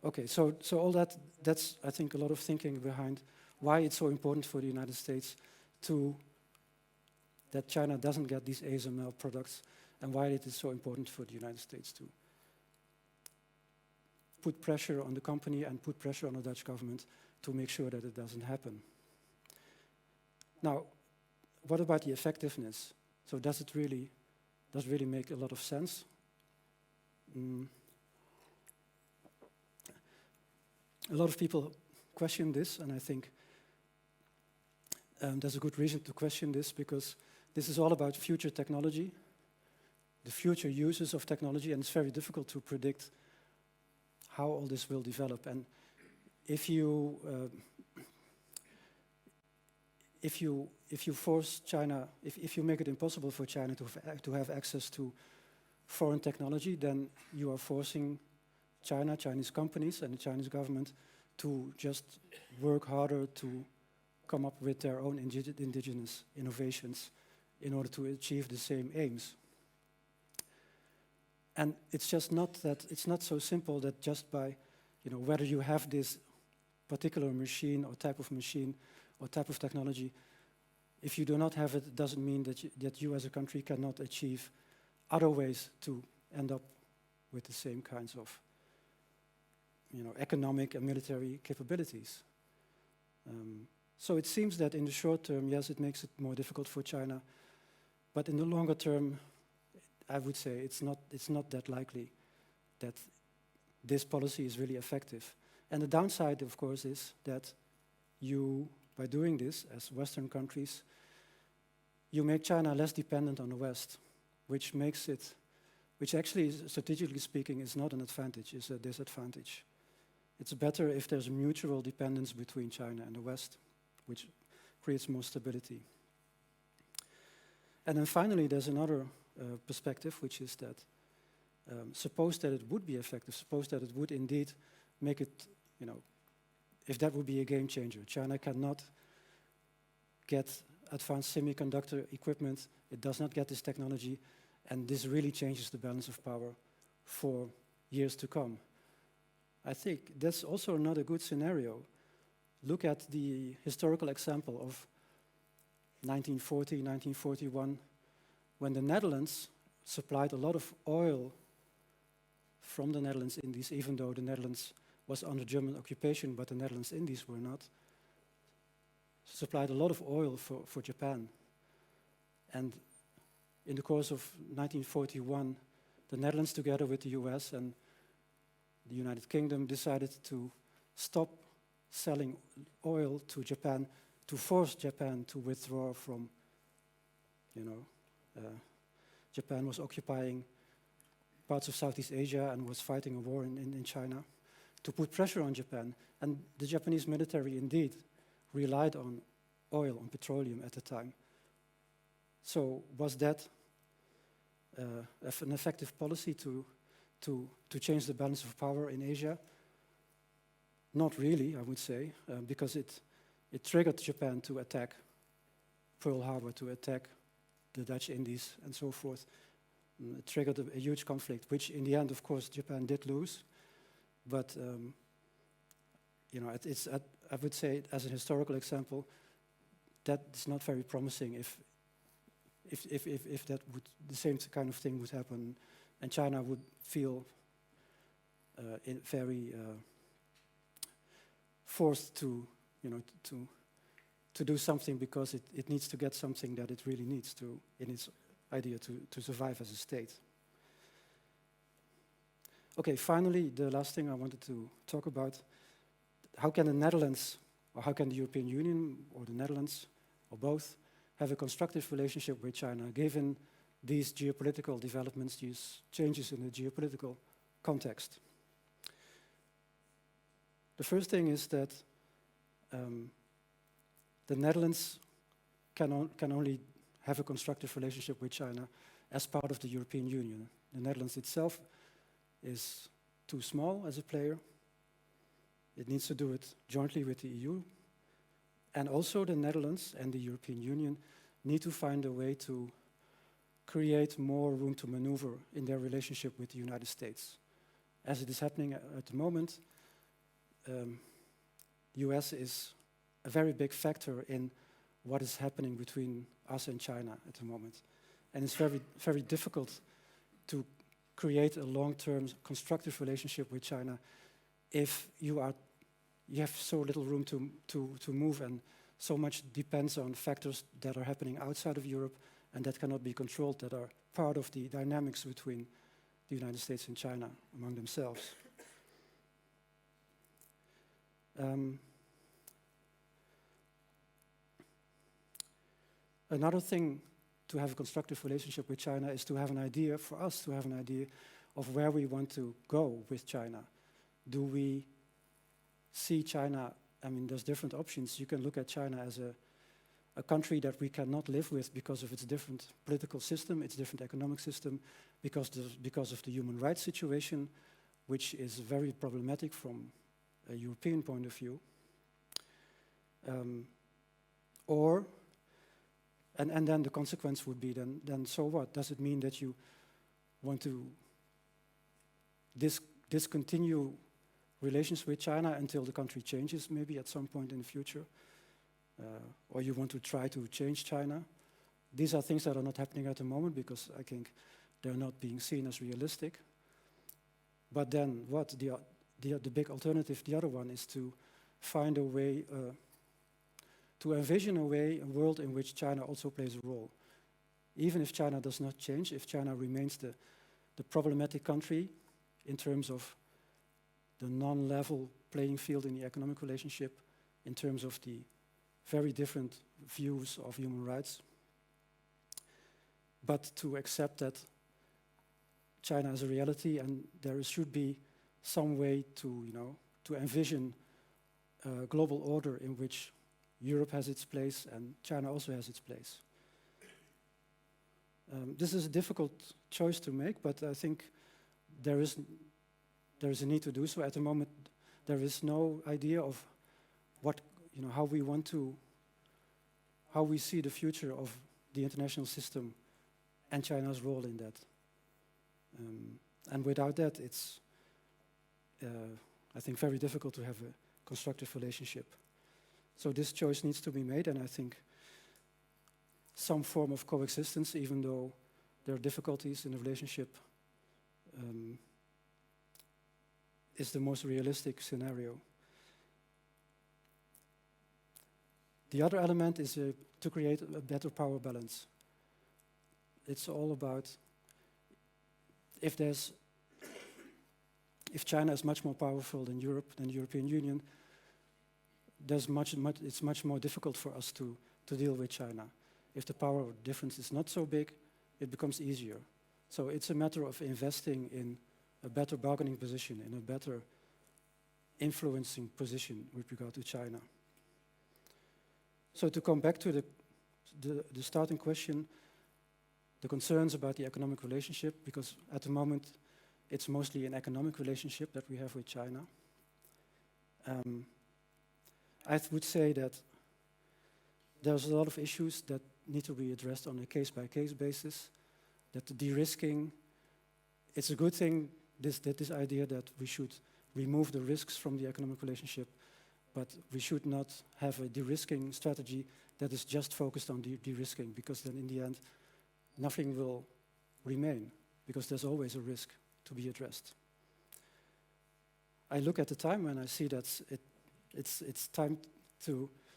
Okay, so all that's, I think, a lot of thinking behind why it's so important for the United States that China doesn't get these ASML products, and why it is so important for the United States to put pressure on the company and put pressure on the Dutch government to make sure that it doesn't happen. Now, what about the effectiveness? So does it really make a lot of sense? A lot of people question this, and I think there's a good reason to question this, because this is all about future technology, the future uses of technology, and it's very difficult to predict how all this will develop. And if you force China, if you make it impossible for China to have access to foreign technology, then you are forcing Chinese companies and the Chinese government to just work harder to come up with their own indigenous innovations in order to achieve the same aims. And it's just not that, it's not so simple that just by, whether you have this particular machine or type of technology, if you do not have it, it doesn't mean that you as a country cannot achieve other ways to end up with the same kinds of economic and military capabilities. So it seems that in the short term, yes, it makes it more difficult for China, but in the longer term, I would say it's not that likely that this policy is really effective. And the downside, of course, is that by doing this, as Western countries, you make China less dependent on the West, which actually, strategically speaking, is not an advantage, it's a disadvantage. It's better if there's a mutual dependence between China and the West, which creates more stability. And then finally, there's another perspective, which is that suppose that it would be effective, suppose that it would indeed make it, if that would be a game changer. China cannot get advanced semiconductor equipment, it does not get this technology, and this really changes the balance of power for years to come. I think that's also not a good scenario. Look at the historical example of 1940, 1941, when the Netherlands supplied a lot of oil from the Netherlands Indies, even though the Netherlands was under German occupation, but the Netherlands Indies were not, supplied a lot of oil for Japan. And in the course of 1941, the Netherlands, together with the US and the United Kingdom decided to stop selling oil to Japan, to force Japan to withdraw from, Japan was occupying parts of Southeast Asia and was fighting a war in China, to put pressure on Japan. And the Japanese military indeed relied on oil, on petroleum at the time. So was that an effective policy to change the balance of power in Asia? Not really, I would say, because it triggered Japan to attack Pearl Harbor, to attack the Dutch Indies and so forth. It triggered a huge conflict, which in the end, of course, Japan did lose. But I would say, as a historical example, that is not very promising if that would, the same kind of thing would happen, and China would feel very forced to do something because it needs to get something that it really needs to in its idea to survive as a state. Okay, finally, the last thing I wanted to talk about: how can the Netherlands, or how can the European Union, or the Netherlands, or both, have a constructive relationship with China, given these geopolitical developments, these changes in the geopolitical context? The first thing is that the Netherlands can only have a constructive relationship with China as part of the European Union. The Netherlands itself is too small as a player. It needs to do it jointly with the EU. And also the Netherlands and the European Union need to find a way to create more room to maneuver in their relationship with the United States. As it is happening at the moment, the US is a very big factor in what is happening between us and China at the moment. And it's very, very difficult to create a long-term constructive relationship with China if you have so little room to move, and so much depends on factors that are happening outside of Europe and that cannot be controlled, that are part of the dynamics between the United States and China among themselves. Another thing to have a constructive relationship with China is to have an idea, for us to have an idea of where we want to go with China. Do we see China, I mean, there's different options. You can look at China as a country that we cannot live with because of its different political system, its different economic system, because of the human rights situation, which is very problematic from a European point of view. And then the consequence would be then so what? Does it mean that you want to discontinue relations with China until the country changes, maybe at some point in the future? Or you want to try to change China? These are things that are not happening at the moment because I think they're not being seen as realistic. But then what? The big alternative, the other one, is to find a way, to envision a world in which China also plays a role. Even if China does not change, if China remains the problematic country in terms of the non-level playing field in the economic relationship, in terms of the very different views of human rights, but to accept that China is a reality and there should be some way to envision a global order in which Europe has its place and China also has its place. This is a difficult choice to make, but I think there is a need to do so. At the moment, there is no idea of how we see the future of the international system and China's role in that. And without that, it's, I think, very difficult to have a constructive relationship. So this choice needs to be made, and I think some form of coexistence, even though there are difficulties in the relationship, is the most realistic scenario. The other element is to create a better power balance. It's all about, if there's if China is much more powerful than Europe, than the European Union, it's much more difficult for us to deal with China. If the power difference is not so big, it becomes easier. So it's a matter of investing in a better bargaining position, in a better influencing position with regard to China. So to come back to the starting question, the concerns about the economic relationship, because at the moment it's mostly an economic relationship that we have with China. I would say that there's a lot of issues that need to be addressed on a case-by-case basis, that the de-risking, it's a good thing, this idea that we should remove the risks from the economic relationship, but we should not have a de-risking strategy that is just focused on de-risking, because then in the end, nothing will remain, because there's always a risk to be addressed. I look at the time and I see that it's time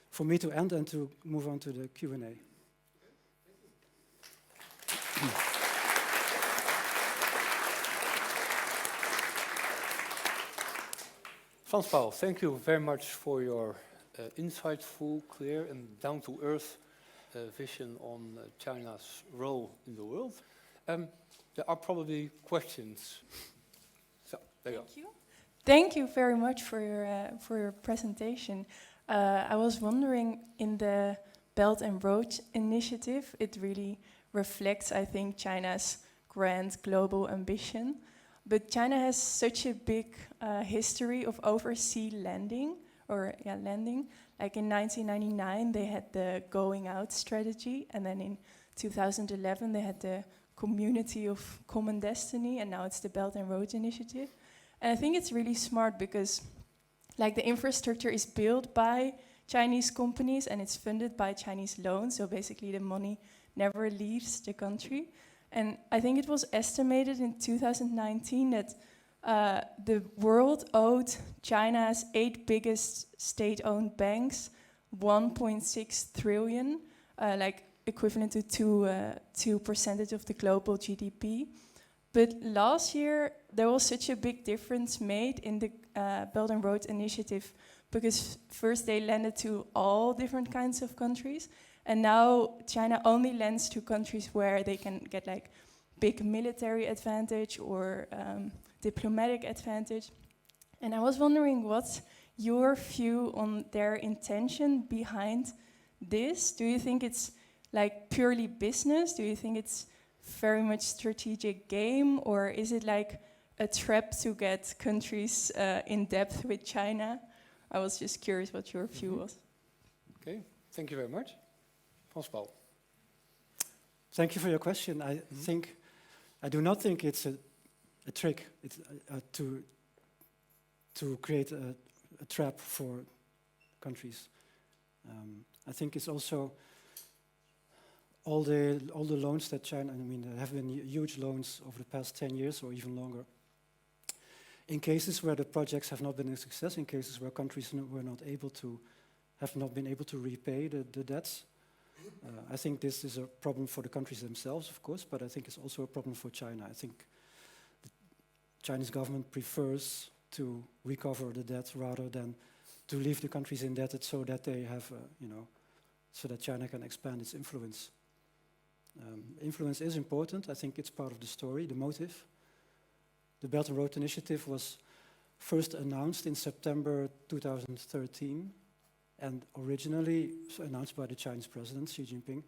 for me to end and to move on to the Q&A. Frans-Paul, thank you very much for your insightful, clear and down-to-earth vision on China's role in the world. There are probably questions. So, there you go. Thank you. Thank you very much for your presentation. I was wondering, in the Belt and Road Initiative, it really reflects, I think, China's grand global ambition. But China has such a big history of overseas landing. Like in 1999, they had the going out strategy, and then in 2011, they had the Community of Common Destiny, and now it's the Belt and Road Initiative. And I think it's really smart because, like, the infrastructure is built by Chinese companies and it's funded by Chinese loans. So basically, the money never leaves the country. And I think it was estimated in 2019 that the world owed China's 8 biggest state-owned banks 1.6 trillion, like equivalent to 2% of the global GDP. But last year, there was such a big difference made in the Belt and Road Initiative, because first they lended to all different kinds of countries, and now China only lends to countries where they can get like big military advantage or diplomatic advantage. And I was wondering, what's your view on their intention behind this? Do you think it's like purely business? Do you think it's very much strategic game, or is it like a trap to get countries in depth with China? I was just curious what your view was. Okay, thank you very much. Frans-Paul. Thank you for your question. I do not think it's a trick to create a trap for countries. I think it's also all the loans that China, there have been huge loans over the past 10 years or even longer. In cases where the projects have not been a success, in cases where countries have not been able to repay the debts, I think this is a problem for the countries themselves, of course, but I think it's also a problem for China. I think the Chinese government prefers to recover the debt rather than to leave the countries indebted so that they have, so that China can expand its influence. Influence is important. I think it's part of the story, the motive. The Belt and Road Initiative was first announced in September 2013, and originally announced by the Chinese president, Xi Jinping.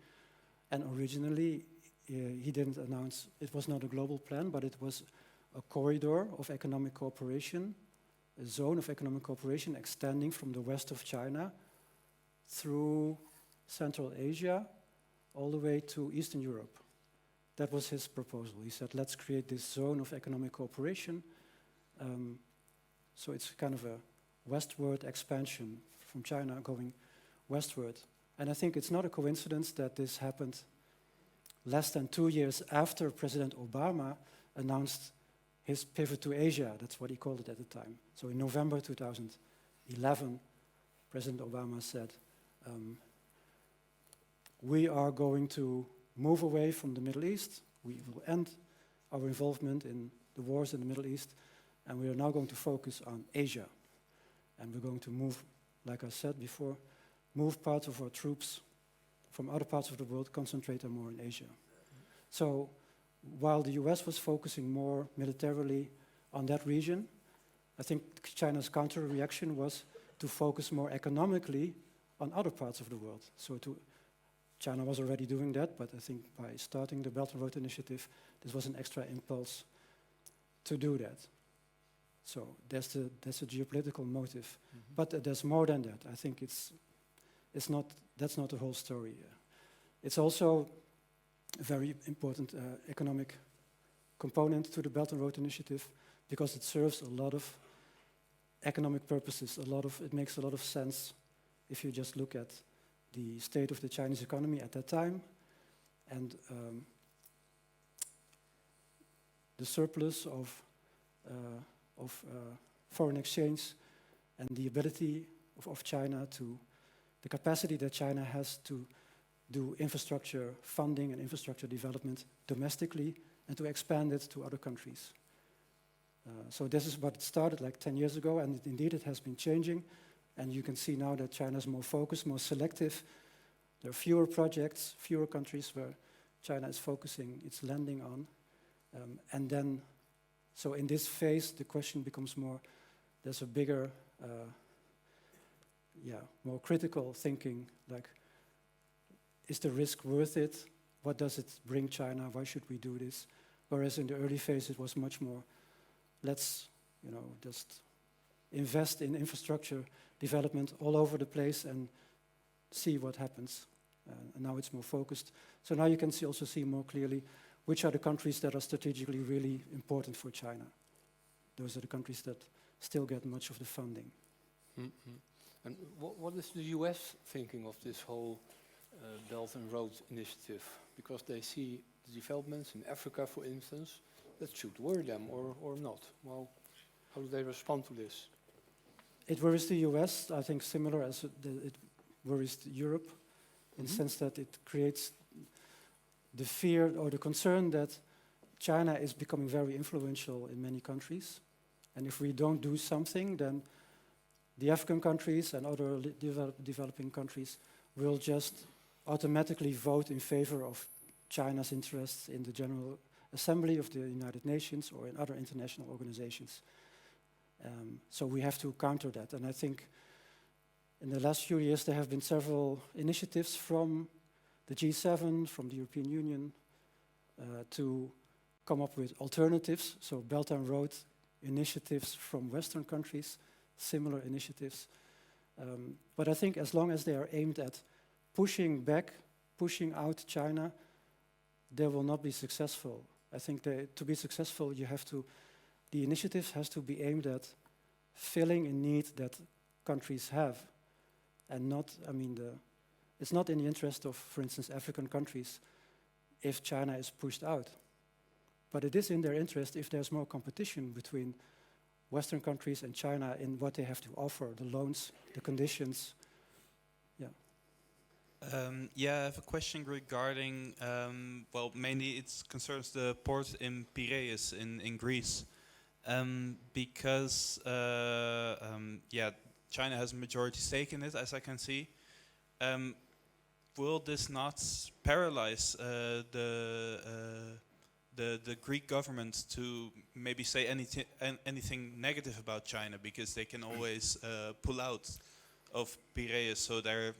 And originally, he didn't announce, it was not a global plan, but it was a corridor of economic cooperation, a zone of economic cooperation extending from the west of China through Central Asia, all the way to Eastern Europe. That was his proposal. He said, let's create this zone of economic cooperation. So it's kind of a westward expansion from China going westward. And I think it's not a coincidence that this happened less than 2 years after President Obama announced his pivot to Asia. That's what he called it at the time. So in November 2011, President Obama said, we are going to move away from the Middle East. We will end our involvement in the wars in the Middle East, And we are now going to focus on Asia. And we're going to move, like I said before, move parts of our troops from other parts of the world, concentrate them more in Asia. So while the US was focusing more militarily on that region, I think China's counter-reaction was to focus more economically on other parts of the world. China was already doing that, but I think by starting the Belt and Road Initiative, this was an extra impulse to do that. So that's a geopolitical motive. But there's more than that. I think that's not the whole story. It's also a very important economic component to the Belt and Road Initiative because it serves a lot of economic purposes. It makes a lot of sense if you just look at the state of the Chinese economy at that time and the surplus of foreign exchange and the ability of China the capacity that China has to do infrastructure funding and infrastructure development domestically and to expand it to other countries. So this is what it started like 10 years ago, and indeed it has been changing. And you can see now that China is more focused, more selective. There are fewer projects, fewer countries where China is focusing its lending on. And then, so in this phase, the question becomes more, there's a bigger, more critical thinking, like, is the risk worth it? What does it bring China? Why should we do this? Whereas in the early phase, it was much more, let's, just invest in infrastructure development all over the place and see what happens. And now it's more focused. So now you can also see more clearly which are the countries that are strategically really important for China. Those are the countries that still get much of the funding. Mm-hmm. And what is the US thinking of this whole Belt and Road Initiative? Because they see the developments in Africa, for instance, that should worry them or not. Well, how do they respond to this? It worries the US, I think, similar as it worries Europe, in the sense that it creates the fear or the concern that China is becoming very influential in many countries. And if we don't do something, then the African countries and other developing countries will just automatically vote in favor of China's interests in the General Assembly of the United Nations or in other international organizations. So we have to counter that. And I think in the last few years there have been several initiatives from the G7, from the European Union, to come up with alternatives. So Belt and Road initiatives from Western countries, similar initiatives. But I think as long as they are aimed at pushing back, pushing out China, they will not be successful. I think to be successful, the initiatives has to be aimed at filling a need that countries have, and not, it's not in the interest of, for instance, African countries if China is pushed out. But it is in their interest if there's more competition between Western countries and China in what they have to offer, the loans, the conditions. I have a question regarding, mainly it concerns the port in Piraeus in Greece. Because China has a majority stake in it, as I can see. Will this not paralyze the Greek government to maybe say anything negative about China, because they can always pull out of Piraeus? So the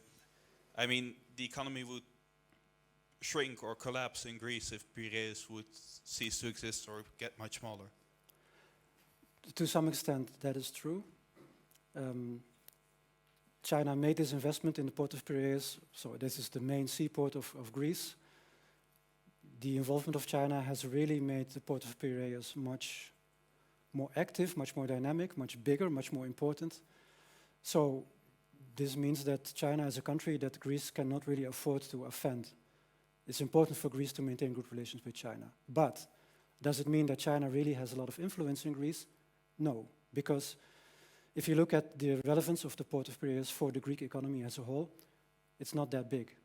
economy would shrink or collapse in Greece if Piraeus would cease to exist or get much smaller. To some extent, that is true. China made this investment in the port of Piraeus, so this is the main seaport of Greece. The involvement of China has really made the port of Piraeus much more active, much more dynamic, much bigger, much more important. So this means that China is a country that Greece cannot really afford to offend. It's important for Greece to maintain good relations with China. But does it mean that China really has a lot of influence in Greece? No, because if you look at the relevance of the port of Piraeus for the Greek economy as a whole, it's not that big.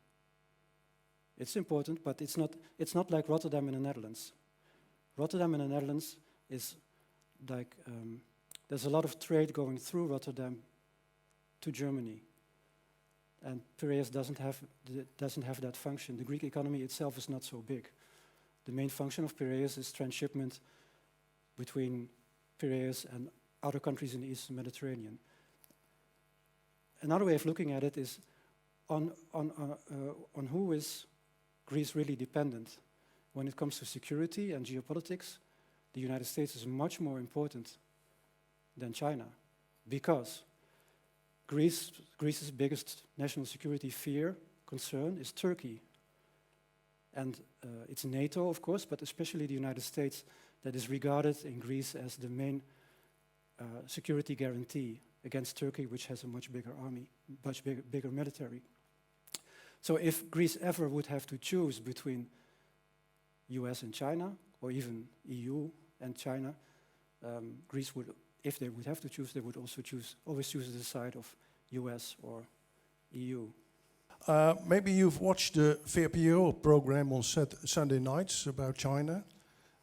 It's important, but it's not like Rotterdam in the Netherlands. Rotterdam in the Netherlands is there's a lot of trade going through Rotterdam to Germany, and Piraeus doesn't have that function. The Greek economy itself is not so big. The main function of Piraeus is transshipment between Piraeus and other countries in the Eastern Mediterranean. Another way of looking at it is on who is Greece really dependent. When it comes to security and geopolitics, the United States is much more important than China, because Greece's biggest national security concern is Turkey. And it's NATO, of course, but especially the United States that is regarded in Greece as the main security guarantee against Turkey, which has a much bigger army, much bigger military. So if Greece ever would have to choose between US and China, or even EU and China, Greece would, if they would have to choose, they would also always choose the side of US or EU. Maybe you've watched the VPRO program on Sunday nights about China.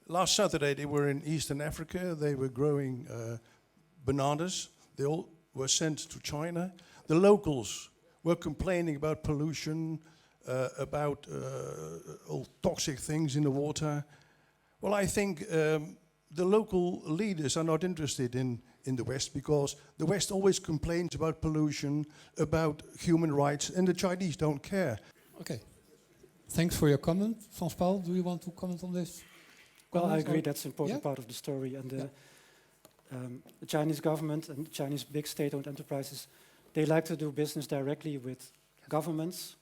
Last Saturday they were in Eastern Africa. They were growing bananas. They all were sent to China. The locals were complaining about pollution, about all toxic things in the water. Well, I think the local leaders are not interested in the West, because the West always complains about pollution, about human rights, and the Chinese don't care. Okay. Thanks for your comment. Frans-Paul, do you want to comment on this? Well, I Comments agree or- that's an important Yeah? part of the story. And the Chinese government and Chinese big state-owned enterprises, they like to do business directly with governments.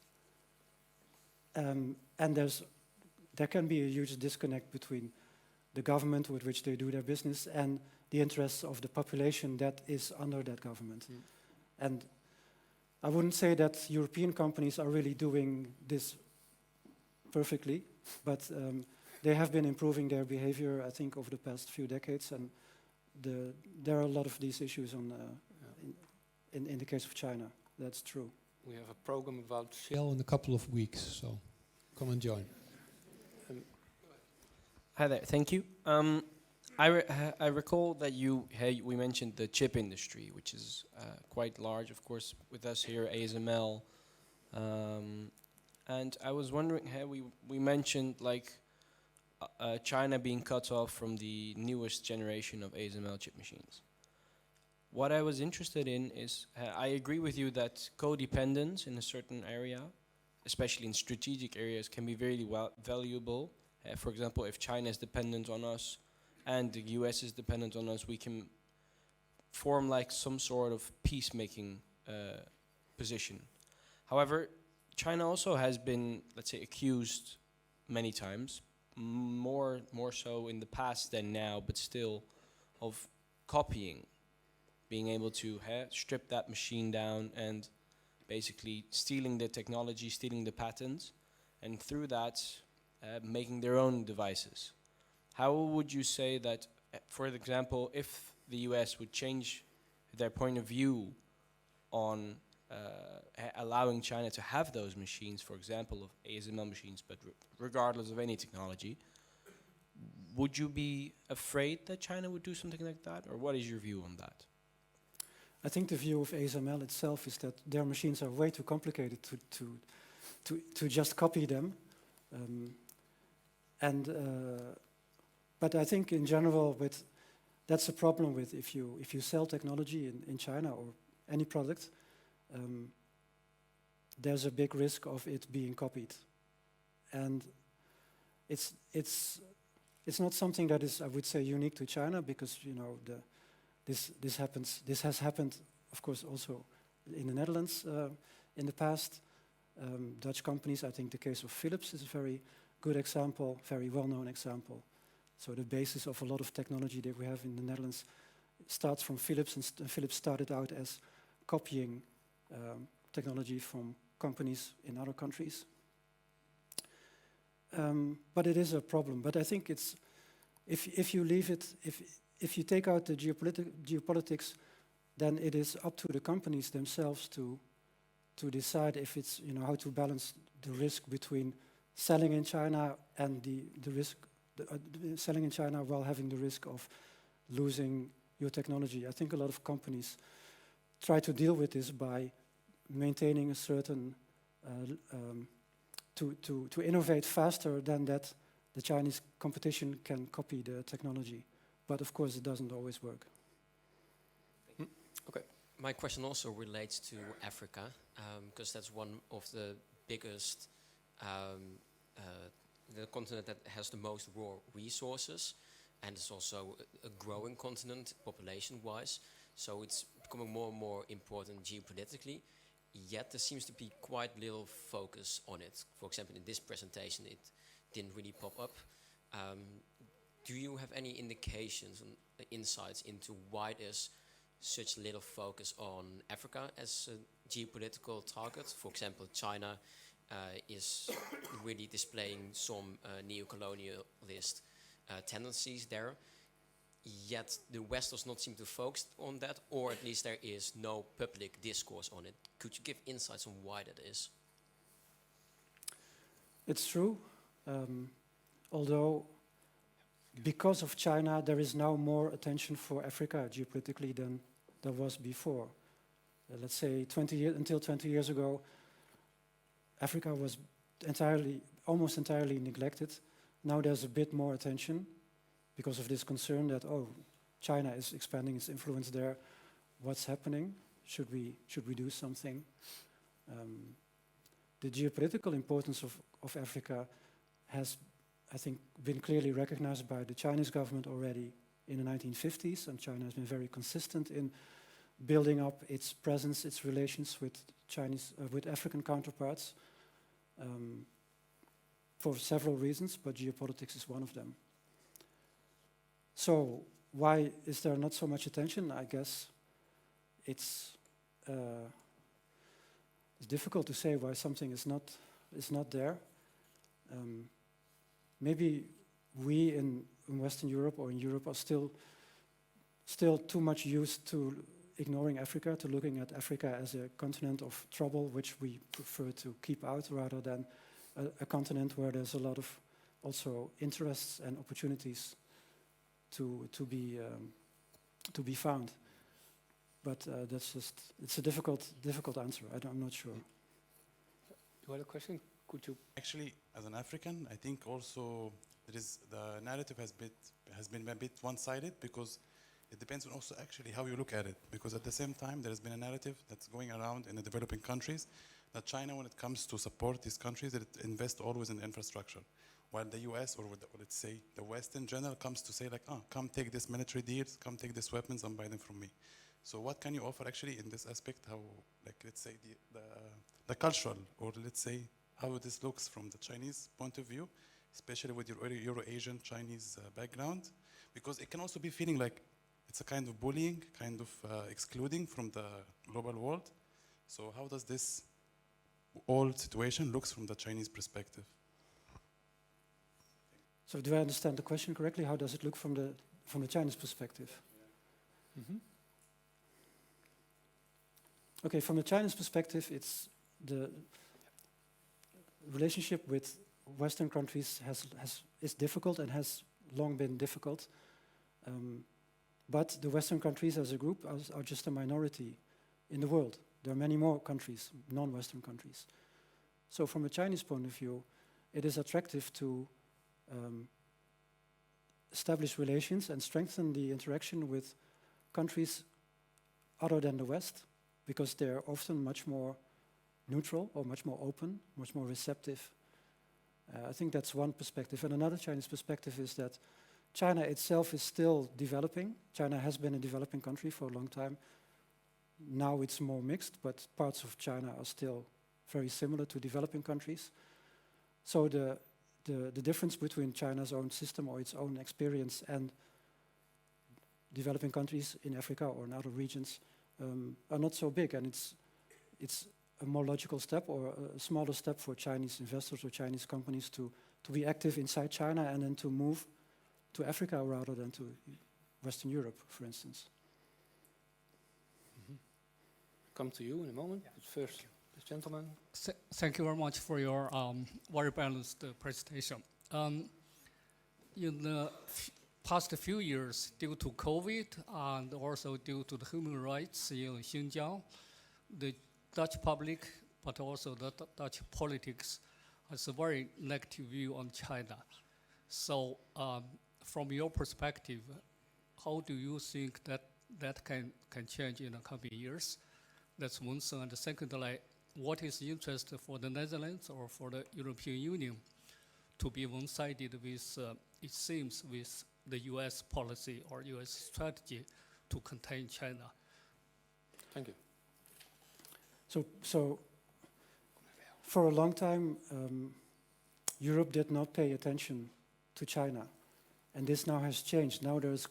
And there can be a huge disconnect between the government with which they do their business and the interests of the population that is under that government. And I wouldn't say that European companies are really doing this perfectly, but they have been improving their behavior, I think, over the past few decades, and there are a lot of these issues in the case of China. That's true. We have a program about Shell in a couple of weeks, so come and join. Hi there, thank you. I recall that we mentioned the chip industry, which is quite large, of course, with us here, ASML. And I was wondering, we mentioned like China being cut off from the newest generation of ASML chip machines. What I was interested in is, I agree with you that codependence in a certain area, especially in strategic areas, can be very valuable. For example, if China is dependent on us and the US is dependent on us, we can form like some sort of peacemaking position. However, China also has been, let's say, accused many times, more so in the past than now, but still, of copying, being able to strip that machine down and basically stealing the technology, stealing the patents, and through that, making their own devices. How would you say that, for example, if the US would change their point of view on allowing China to have those machines, for example, of ASML machines, but regardless of any technology, would you be afraid that China would do something like that, or what is your view on that? I think the view of ASML itself is that their machines are way too complicated to just copy them. But I think in general, that's a problem with if you sell technology in China or any product, there's a big risk of it being copied, and it's not something that is, I would say, unique to China, because this has happened, of course, also in the Netherlands in the past. Dutch companies, I think the case of Philips is a very good example, very well-known example. So the basis of a lot of technology that we have in the Netherlands starts from Philips, and Philips started out as copying technology from companies in other countries. But it is a problem. But I think it's if you leave it, if you take out the geopolitics, then it is up to the companies themselves to decide if it's how to balance the risk between selling in China and the risk selling in China while having the risk of losing your technology. I think a lot of companies try to deal with this by maintaining a certain to innovate faster than that the Chinese competition can copy the technology. But of course, it doesn't always work. Okay. My question also relates to Africa, because that's one of the biggest, the continent that has the most raw resources, and it's also a growing continent population-wise. So it's becoming more and more important geopolitically. Yet there seems to be quite little focus on it. For example, in this presentation, it didn't really pop up. Do you have any indications and insights into why there's such little focus on Africa as a geopolitical target? For example, China is really displaying some neo-colonialist tendencies there. Yet the West does not seem to focus on that, or at least there is no public discourse on it. Could you give insights on why that is? It's true, although because of China, there is now more attention for Africa geopolitically than there was before. Let's say until 20 years ago, Africa was almost entirely neglected. Now there's a bit more attention because of this concern that, oh, China is expanding its influence there. What's happening? Should we do something? The geopolitical importance of Africa has, I think, been clearly recognized by the Chinese government already in the 1950s, and China has been very consistent in building up its presence, its relations with African counterparts, for several reasons, but geopolitics is one of them. So why is there not so much attention? I guess it's difficult to say why something is not there. Maybe we in Western Europe or in Europe are still too much used to ignoring Africa, to looking at Africa as a continent of trouble, which we prefer to keep out rather than a continent where there's a lot of also interests and opportunities to be found. But it's a difficult answer. I'm not sure. You had a question? Could you? Actually, as an African, I think also the narrative has been a bit one-sided, because it depends on also actually how you look at it. Because at the same time, there has been a narrative that's going around in the developing countries that China, when it comes to support these countries, it invests always in infrastructure. While the US, or let's say the West in general, comes to say like, come take this military deals, come take these weapons and buy them from me. So what can you offer actually in this aspect? How, like, let's say the cultural, or let's say how this looks from the Chinese point of view, especially with your Euro-Asian Chinese background, because it can also be feeling like it's a kind of bullying, kind of excluding from the global world. So how does this whole situation looks from the Chinese perspective? So do I understand the question correctly? How does it look from the Chinese perspective? Yeah. Mm-hmm. Okay, from the Chinese perspective, it's the relationship with Western countries is difficult and has long been difficult. But the Western countries as a group are just a minority in the world. There are many more countries, non-Western countries. So from a Chinese point of view, it is attractive to establish relations and strengthen the interaction with countries other than the West, because they're often much more neutral or much more open, much more receptive. I think that's one perspective. And another Chinese perspective is that China itself is still developing. China has been a developing country for a long time. Now it's more mixed, but parts of China are still very similar to developing countries. So the difference between China's own system or its own experience and developing countries in Africa or in other regions are not so big, and it's a more logical step or a smaller step for Chinese investors or Chinese companies to be active inside China and then to move to Africa rather than to Western Europe, for instance. Mm-hmm. Come to you in a moment. Yeah. But first, this gentleman. Thank you very much for your very balanced presentation. In the past few years, due to COVID and also due to the human rights in Xinjiang, the Dutch public, but also the Dutch politics, has a very negative view on China. So, from your perspective, how do you think that can change in the coming years? That's one thing. And secondly, what is the interest for the Netherlands or for the European Union to be one-sided with, it seems, with the US policy or US strategy to contain China? Thank you. So for a long time, Europe did not pay attention to China. And this now has changed. Now there's,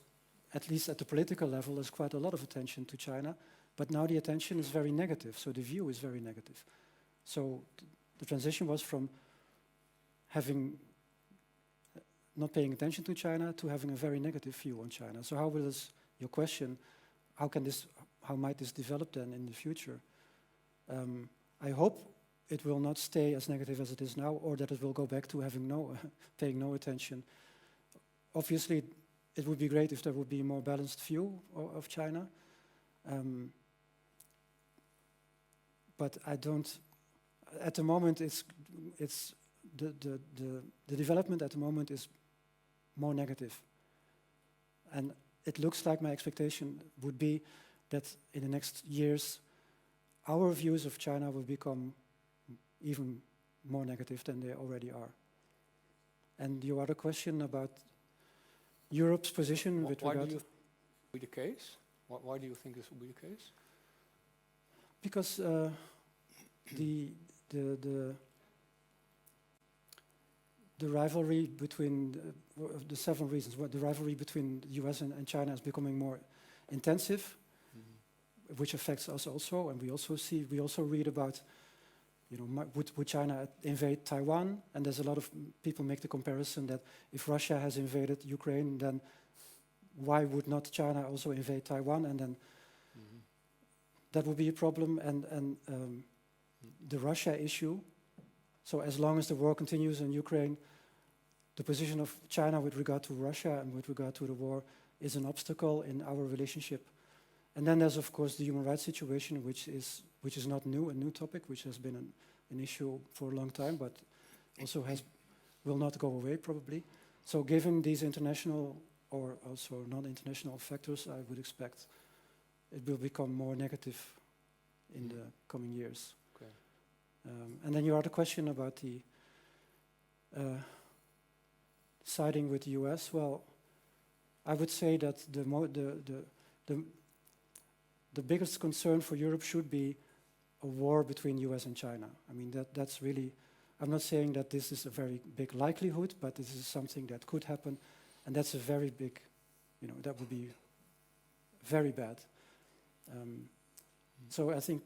at least at the political level, there's quite a lot of attention to China. But now the attention is very negative, so the view is very negative. So the transition was from having not paying attention to China to having a very negative view on China. So how will this, your question, how might this develop then in the future? I hope it will not stay as negative as it is now, or that it will go back to having paying no attention. Obviously, it would be great if there would be a more balanced view of China. But I don't. At the moment, it's the development at the moment is more negative, and it looks like my expectation would be that in the next years, our views of China will become even more negative than they already are. And your other question about Europe's position with regard to... Why do you think this will be the case? Why do you think this will be the case? Because the rivalry between the several reasons. The rivalry between the US and China is becoming more intensive, which affects us also. And we also read about, would China invade Taiwan? And there's a lot of people make the comparison that if Russia has invaded Ukraine, then why would not China also invade Taiwan? And then that would be a problem. And the Russia issue. So as long as the war continues in Ukraine, the position of China with regard to Russia and with regard to the war is an obstacle in our relationship. And then there's, of course, the human rights situation, which is not new, a new topic, which has been an issue for a long time, but also will not go away probably. So given these international or also non-international factors, I would expect it will become more negative in the coming years. Okay. And then your other question about the siding with the US. Well, I would say that the biggest concern for Europe should be a war between US and China. I mean, that's really, I'm not saying that this is a very big likelihood, but this is something that could happen, and that's a very big, that would be very bad. So I think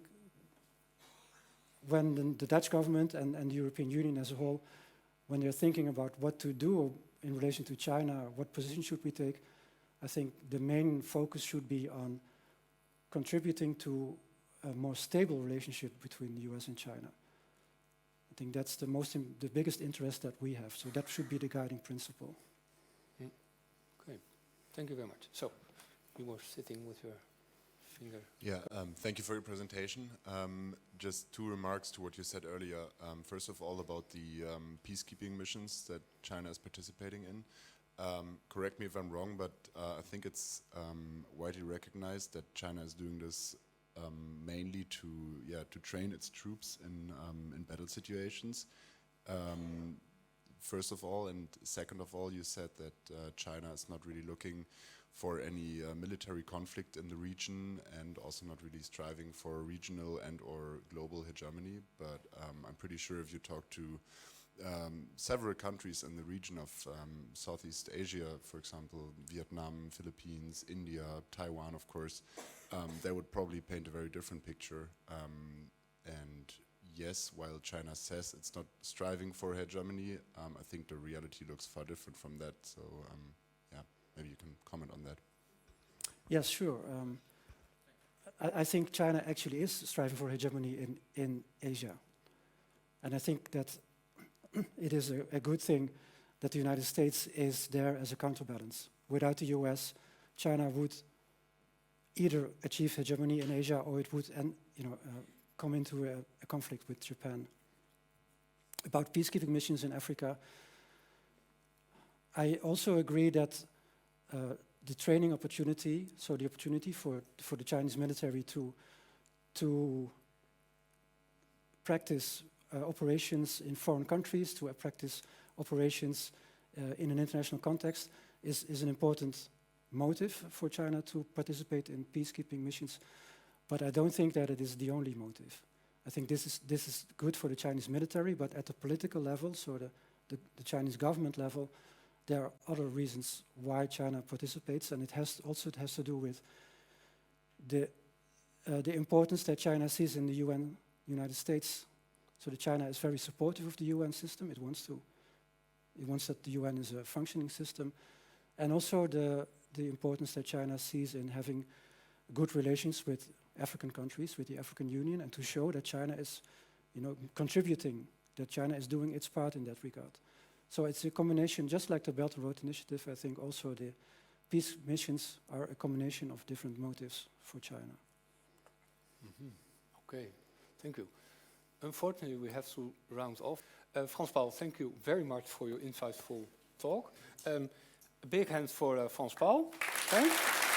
when the Dutch government and the European Union as a whole, when they're thinking about what to do in relation to China, what position should we take, I think the main focus should be on contributing to a more stable relationship between the US and China. I think that's the biggest interest that we have. So that should be the guiding principle. Okay, thank you very much. So, you were sitting with your finger. Yeah, thank you for your presentation. Just two remarks to what you said earlier. First of all, about the peacekeeping missions that China is participating in. Correct me if I'm wrong, but I think it's widely recognized that China is doing this mainly to train its troops in battle situations. First of all, and second of all, you said that China is not really looking for any military conflict in the region, and also not really striving for regional and or global hegemony. But I'm pretty sure if you talk to several countries in the region of Southeast Asia, for example, Vietnam, Philippines, India, Taiwan, of course, they would probably paint a very different picture. And yes, while China says it's not striving for hegemony, I think the reality looks far different from that. So yeah, maybe you can comment on that. Yes, sure. I think China actually is striving for hegemony in Asia. And I think that it is a good thing that the United States is there as a counterbalance. without the US, China would either achieve hegemony in Asia or it would come into a conflict with Japan. About peacekeeping missions in Africa, I also agree that the training opportunity, so the opportunity for the Chinese military to practice operations in foreign countries, to practice operations in an international context, is an important motive for China to participate in peacekeeping missions. But I don't think that it is the only motive. I think this is good for the Chinese military, but at the political level, so the Chinese government level, there are other reasons why China participates, and it has to do with the importance that China sees in the United States. So China is very supportive of the UN system. It wants that the UN is a functioning system, and also the importance that China sees in having good relations with African countries, with the African Union, and to show that China is, contributing, that China is doing its part in that regard. So it's a combination, just like the Belt and Road Initiative. I think also the peace missions are a combination of different motives for China. Okay, thank you. Unfortunately, we have to round off. Frans-Paul, thank you very much for your insightful talk. A big hand for Frans-Paul. Thanks.